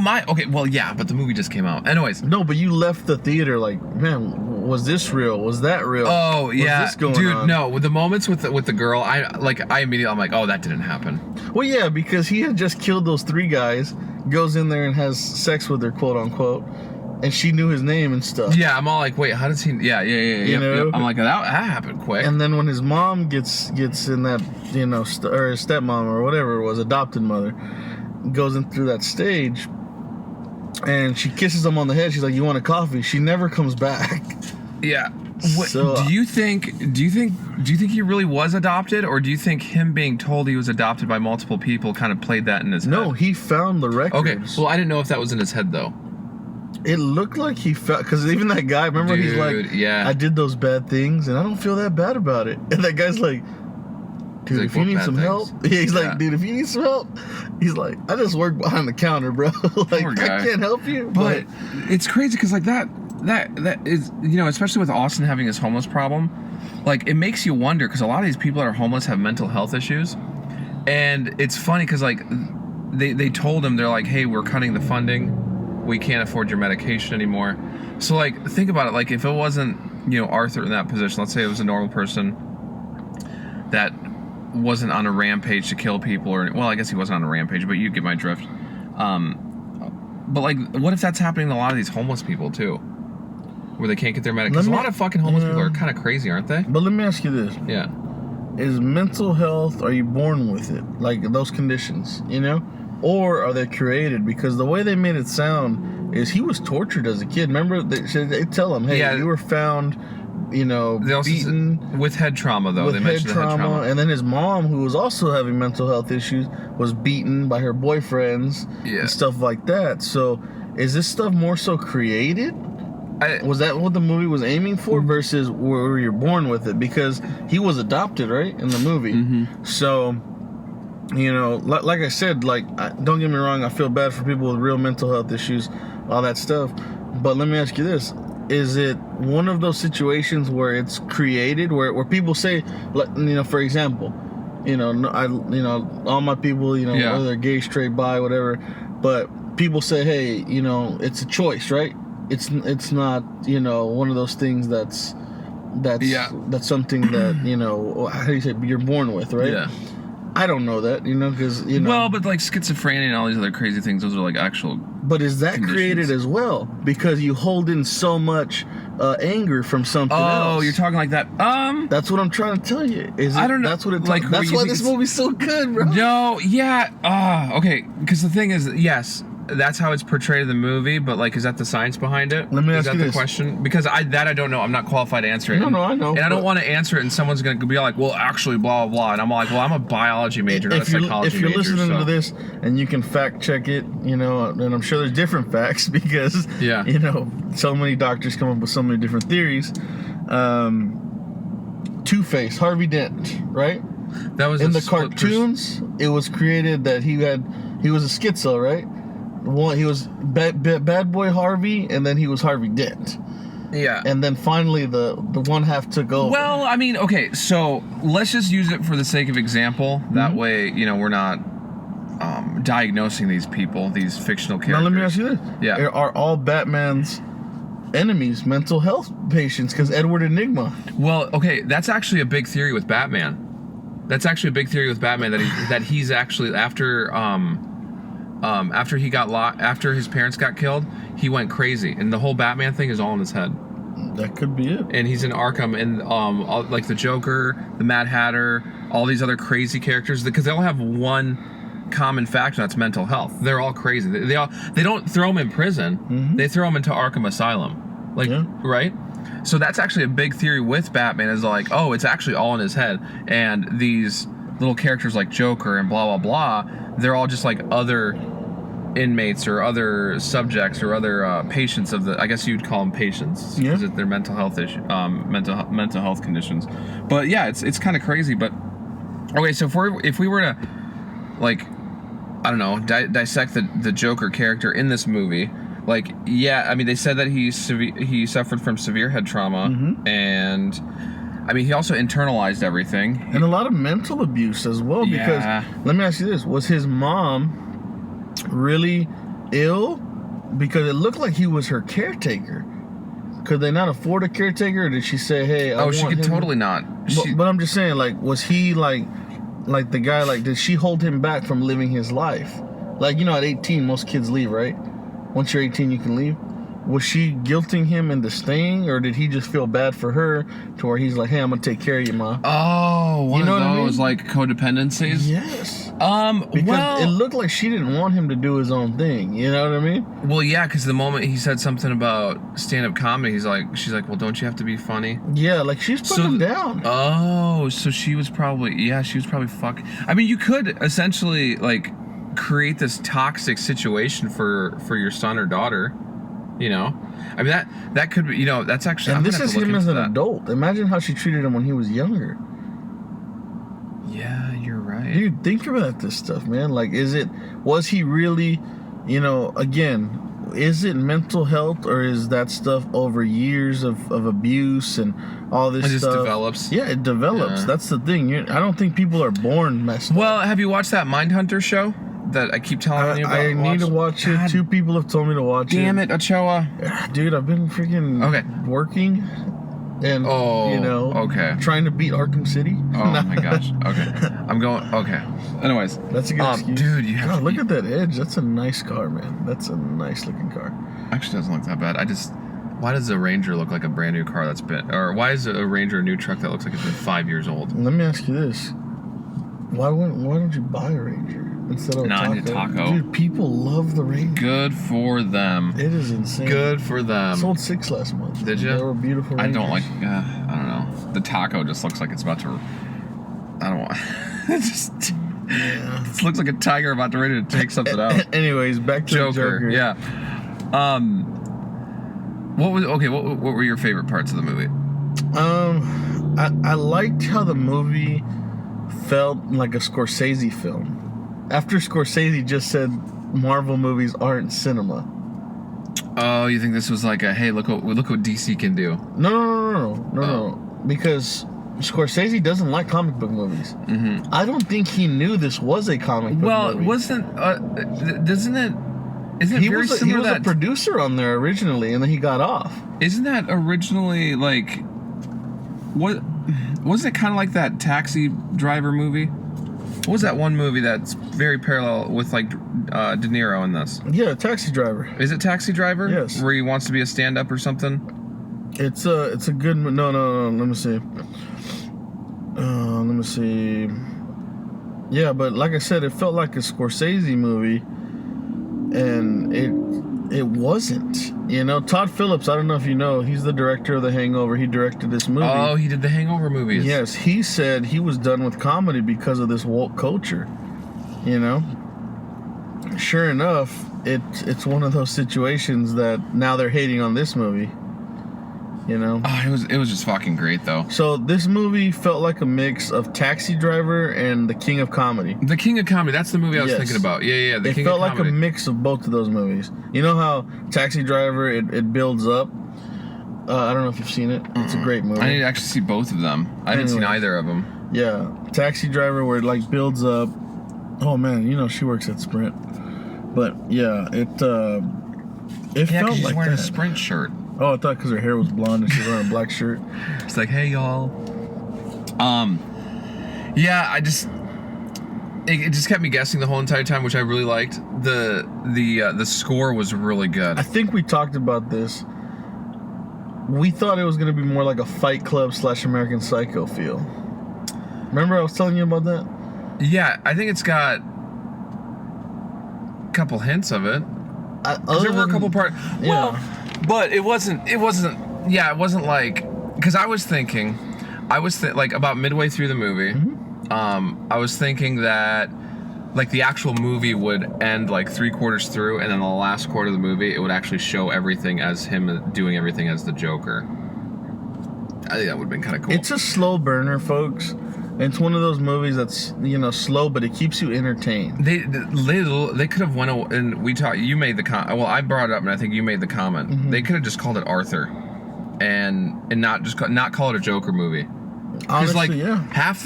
yeah, but the movie just came out. Anyways. No, but you left the theater like, man, was this real? Was that real? Oh, yeah. Was this going dude, on? No, with the moments with the girl, I immediately, I'm like, oh, that didn't happen. Well, yeah, because he had just killed those 3 guys, goes in there and has sex with her, quote unquote, and she knew his name and stuff. Yeah, I'm all like, wait, how does he? Yeah. Yep. I'm like, that happened quick. And then when his mom gets in that, or his stepmom or whatever it was, adopted mother, goes in through that stage, and she kisses him on the head. She's like, "You want a coffee?" She never comes back. Yeah. So, do you think he really was adopted, or do you think him being told he was adopted by multiple people kind of played that in his head? No, he found the records. Okay, well, I didn't know if that was in his head though. It looked like he felt, because even that guy, remember, he's like, I did those bad things and I don't feel that bad about it. And that guy's like, dude, if you need some help, he's like, dude, if you need some help, he's like, I just work behind the counter, bro. Like, I can't help you. But it's crazy because like that is, especially with Austin having his homeless problem, like it makes you wonder, because a lot of these people that are homeless have mental health issues. And it's funny because like they told him, they're like, hey, we're cutting the funding, we can't afford your medication anymore. So like, think about it, like if it wasn't Arthur in that position, let's say it was a normal person that wasn't on a rampage to kill people, or, well, I guess he wasn't on a rampage, but you get my drift. But like, what if that's happening to a lot of these homeless people too, where they can't get their medication? Because a lot of fucking homeless people are kind of crazy, aren't they? But let me ask you this. Yeah. Is mental health, are you born with it? Like those conditions, Or are they created? Because the way they made it sound is he was tortured as a kid. Remember, they tell him, hey, you were found, beaten. With head trauma, though. They mentioned the head trauma. And then his mom, who was also having mental health issues, was beaten by her boyfriends and stuff like that. So is this stuff more so created? Was that what the movie was aiming for versus where you're born with it? Because he was adopted, right, in the movie. Mm-hmm. So, like I said, don't get me wrong, I feel bad for people with real mental health issues, all that stuff. But let me ask you this. Is it one of those situations where it's created, where people say, for example, all my people, whether they're gay, straight, bi, whatever, but people say, hey, it's a choice, right? It's not, one of those things that's something that, how do you say, you're born with, right? Yeah. I don't know that, because, Well, but like schizophrenia and all these other crazy things, those are like actual. But is that conditions. Created as well? Because you hold in so much anger from something else. Oh, you're talking like that. That's what I'm trying to tell you. I don't know. That's what it's like. That's why this movie's so good, bro. No, yeah. Okay, because the thing is, yes, that's how it's portrayed in the movie, but like, is that the science behind it? Let me ask you this. Is that the question? Because I don't know. I'm not qualified to answer it. No, I know. And I don't want to answer it, and someone's going to be like, well, actually, blah, blah, blah. And I'm like, well, I'm a biology major, not a psychology major. If you're listening to this, and you can fact check it, and I'm sure there's different facts, because, so many doctors come up with so many different theories. Two-Face, Harvey Dent, right? That was in the cartoons. It was created that he was a schizo, right? He was bad boy Harvey, and then he was Harvey Dent. Yeah. And then finally the one half took over. Well, I mean, okay, so let's just use it for the sake of example. That way, we're not diagnosing these people, these fictional characters. Now let me ask you this. Yeah. Are all Batman's enemies mental health patients? Because Edward Enigma. Well, okay, that's actually a big theory with Batman. That he's actually after he got after his parents got killed, he went crazy, and the whole Batman thing is all in his head. That could be it. And he's in Arkham, and like the Joker, the Mad Hatter, all these other crazy characters, because they all have one common factor, that's mental health. They're all crazy. They don't throw them in prison. Mm-hmm. They throw them into Arkham Asylum, right? So that's actually a big theory with Batman, is like, oh, it's actually all in his head, and these little characters like Joker and blah blah blah, they're all just like other inmates or other subjects or other patients of the, I guess you'd call them patients, because they're mental health issue, mental health conditions. But yeah, it's kind of crazy. But okay, so if we were to, like, I don't know, dissect the Joker character in this movie. Like, yeah, I mean, they said that he suffered from severe head trauma, and I mean, he also internalized everything. And a lot of mental abuse as well, because, let me ask you this, was his mom really ill? Because it looked like he was her caretaker. Could they not afford a caretaker, or did she say, hey, I want she could him totally not. But I'm just saying, like, was he, like the guy, like, did she hold him back from living his life? Like, you know, at 18, most kids leave, right? Once you're 18, you can leave. Was she guilting him into staying, or did he just feel bad for her to where he's like, hey, I'm going to take care of you, Ma? Oh, one of those, like, codependencies? Yes. Because it looked like she didn't want him to do his own thing. You know what I mean? Well, yeah, because the moment he said something about stand-up comedy, she's like, well, don't you have to be funny? Yeah, like, she's putting him down. Oh, so she was probably fuck. I mean, you could essentially, like, create this toxic situation for your son or daughter. You know, I mean that could be, you know, that's actually. And this is him as an adult. Imagine how she treated him when he was younger. Yeah, you're right. Dude, think about this stuff, man. Like, was he really, you know, again, is it mental health, or is that stuff over years of abuse and all this stuff? It just develops. Yeah, it develops. Yeah. That's the thing. I don't think people are born messed up. Well, have you watched that Mindhunter show that I keep telling you about? I need to watch it. 2 people have told me to watch it. Damn it, Ochoa. Dude, I've been freaking working and, you know, trying to beat Arkham City. Oh, my gosh. Okay. I'm going, Anyways. That's a good excuse. Dude, you have look at that Edge. That's a nice car, man. That's a nice looking car. Actually, doesn't look that bad. Why does the Ranger look like a brand new car that's been, or why is a Ranger a new truck that looks like it's been 5 years old? Let me ask you this. Why don't you buy a Ranger instead of a Taco? I need a Taco. Dude, people love the Ranger. Good for them. It is insane. Good for them. I sold 6 last month. Did you? They were beautiful Rangers. I don't like, I don't know. The Taco just looks like it's about to, I don't want, it looks like a tiger about to ready to take something out. Anyways, back to Joker. Yeah. What were your favorite parts of the movie? I liked how the movie felt like a Scorsese film. After Scorsese just said Marvel movies aren't cinema. Oh, you think this was like a, hey, look what DC can do? No. Because Scorsese doesn't like comic book movies. Mm-hmm. I don't think he knew this was a comic book movie. Well, isn't it he very was, similar? He was a producer on there originally, and then he got off. Isn't that originally like what? Wasn't it kind of like that Taxi Driver movie? What was that one movie that's very parallel with like De Niro in this? Yeah, Taxi Driver. Is it Taxi Driver? Yes. Where he wants to be a stand-up or something? It's a good. No. Let me see. Yeah, but like I said, it felt like a Scorsese movie, and it wasn't. You know, Todd Phillips, I don't know if you know, he's the director of The Hangover. He directed this movie. Oh, he did the Hangover movies. Yes, he said he was done with comedy because of this woke culture. You know? Sure enough, it's one of those situations that now they're hating on this movie. You know? Oh, it was just fucking great, though. So this movie felt like a mix of Taxi Driver and The King of Comedy. The King of Comedy, that's the movie I was thinking about. Yeah, The King of Comedy. It felt like a mix of both of those movies. You know how Taxi Driver, it builds up? I don't know if you've seen it. It's a great movie. I need to actually see both of them. I haven't seen either of them. Yeah, Taxi Driver, where it like builds up. Oh man, you know she works at Sprint. But yeah, it felt like she's wearing that. A Sprint shirt. Oh, I thought because her hair was blonde and she was wearing a black shirt. It's like, hey, y'all. Yeah, it just kept me guessing the whole entire time, which I really liked. The score was really good. I think we talked about this. We thought it was going to be more like a Fight Club / American Psycho feel. Remember I was telling you about that? Yeah, I think it's got a couple hints of it. There were a couple parts. Yeah. Well, but it wasn't like, because I was thinking like about midway through the movie, I was thinking that like the actual movie would end like 3/4 through, and then the last quarter of the movie it would actually show everything as him doing everything as the Joker. I think that would have been kind of cool. It's a slow burner, folks. It's one of those movies that's, you know, slow, but it keeps you entertained. They could have went away, and we talked. You made the comment. Well, I brought it up, and I think you made the comment. Mm-hmm. They could have just called it Arthur, and not call it a Joker movie. Honestly,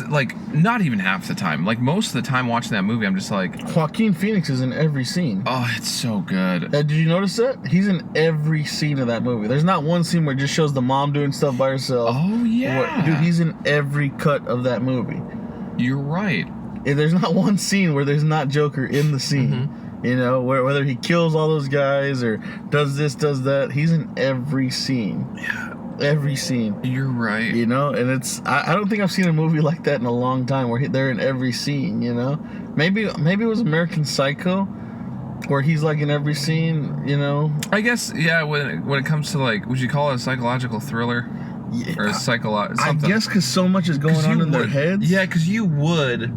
like, not even half the time. Like, most of the time watching that movie, I'm just like... Joaquin Phoenix is in every scene. Oh, it's so good. Did you notice that? He's in every scene of that movie. There's not one scene where it just shows the mom doing stuff by herself. Oh, yeah. Dude, he's in every cut of that movie. You're right. There's not one scene where there's not Joker in the scene. Mm-hmm. You know, whether he kills all those guys or does this, does that, he's in every scene. Yeah. Every scene. You're right. You know, and I don't think I've seen a movie like that in a long time where they're in every scene, you know? Maybe it was American Psycho where he's like in every scene, you know? I guess, yeah, when it comes to, like, would you call it a psychological thriller? Yeah, or a something? I guess because so much is going on in their heads. Yeah, because you would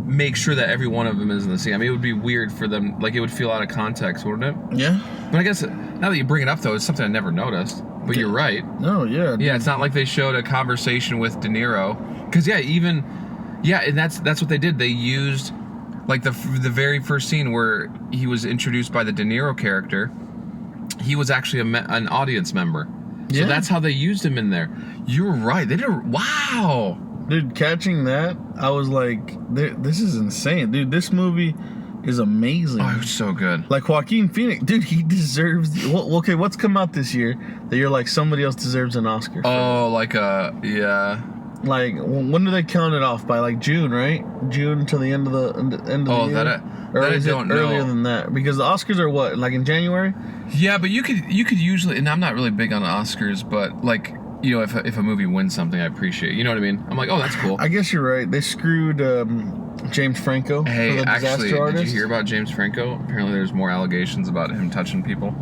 make sure that every one of them is in the scene. I mean, it would be weird for them, like, it would feel out of context, wouldn't it? Yeah. But I guess, now that you bring it up, though, it's something I never noticed. But you're right. No, yeah. Yeah, it's not like they showed a conversation with De Niro. Because, and that's what they did. They used, like, the very first scene where he was introduced by the De Niro character, he was actually an audience member. So that's how they used him in there. You were right. They did wow. Dude, catching that, I was like, this is insane. Dude, this movie is amazing. Oh, it was so good. Like, Joaquin Phoenix, dude, he deserves... okay, what's come out this year that you're like, somebody else deserves an Oscar for? Oh, yeah. Like, when do they count it off? By, like, June, right? June to the end of the year? Oh, that I don't know. Earlier than that? Because the Oscars are what, like in January? Yeah, but you could usually... And I'm not really big on Oscars, but, like... You know, if a movie wins something, I appreciate it. You know what I mean? I'm like, oh, that's cool. I guess you're right. They screwed James Franco. Hey, for the actually, Disaster Artist. Did you hear about James Franco? Apparently there's more allegations about him touching people.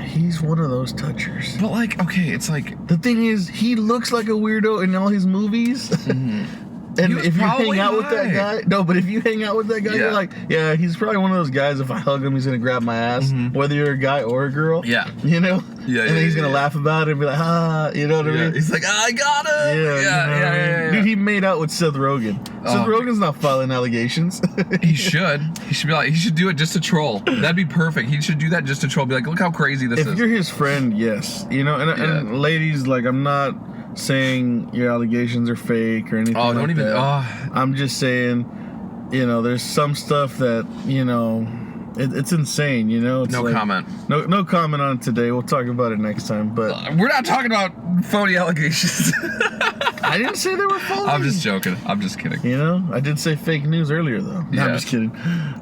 He's one of those touchers. But, like, okay, it's like... The thing is, he looks like a weirdo in all his movies. Mm-hmm. And if you hang out with that guy... No, but if you hang out with that guy, you're like, yeah, he's probably one of those guys, if I hug him, he's going to grab my ass, whether you're a guy or a girl. Yeah. You know? Yeah, and then he's going to laugh about it and be like, you know what I mean? He's like, I got him! Yeah. Dude, he made out with Seth Rogen. Seth Rogen's not filing allegations. He should. He should be like, he should do it just to troll. That'd be perfect. He should do that just to troll. Be like, look how crazy this is. If you're his friend, yes. You know, and ladies, like, I'm not saying your allegations are fake or anything like that. I'm just saying, you know, there's some stuff that, you know, it's insane, you know. It's no comment. No comment on it today. We'll talk about it next time. But we're not talking about phony allegations. I didn't say they were phony. I'm just joking. I'm just kidding. You know, I did say fake news earlier though. No, I'm just kidding.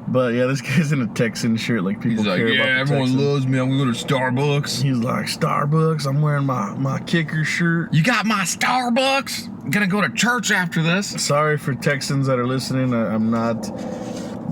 But yeah, this guy's in a Texan shirt, like people care about. Yeah, everyone loves me. I'm gonna go to Starbucks. He's like, Starbucks. I'm wearing my kicker shirt. You got my Starbucks? I'm gonna go to church after this. Sorry for Texans that are listening. I'm not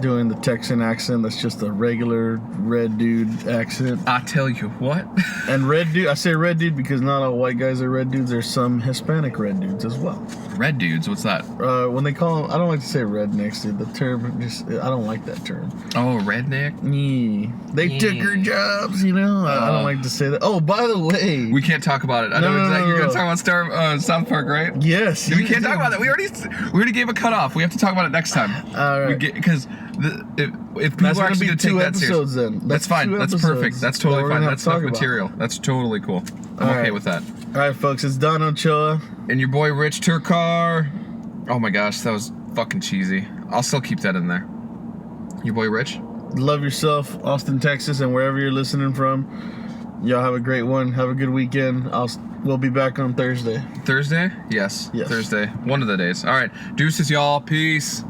doing the Texan accent. That's just a regular red dude accent. I tell you what. And red dude, I say red dude because not all white guys are red dudes. There's some Hispanic red dudes as well. Red dudes? What's that? When they call them, I don't like to say rednecks, dude. The term just, I don't like that term. Oh, redneck? Yeah. They took her jobs, you know? I don't like to say that. Oh, by the way. We can't talk about it. I know exactly. You're going to talk about South Park, right? Yes. We can't talk about that. We already gave a cutoff. We have to talk about it next time. All right. Because if people are actually going to take that serious, then that's fine. That's perfect. That's totally fine. That's enough material. That's totally cool. I'm okay with that. All right, folks. It's Don Ochoa and your boy Rich Turcar. Oh my gosh, that was fucking cheesy. I'll still keep that in there. Your boy Rich. Love yourself, Austin, Texas, and wherever you're listening from. Y'all have a great one. Have a good weekend. We'll be back on Thursday. Thursday? Yes. Thursday. One of the days. All right. Deuces, y'all. Peace.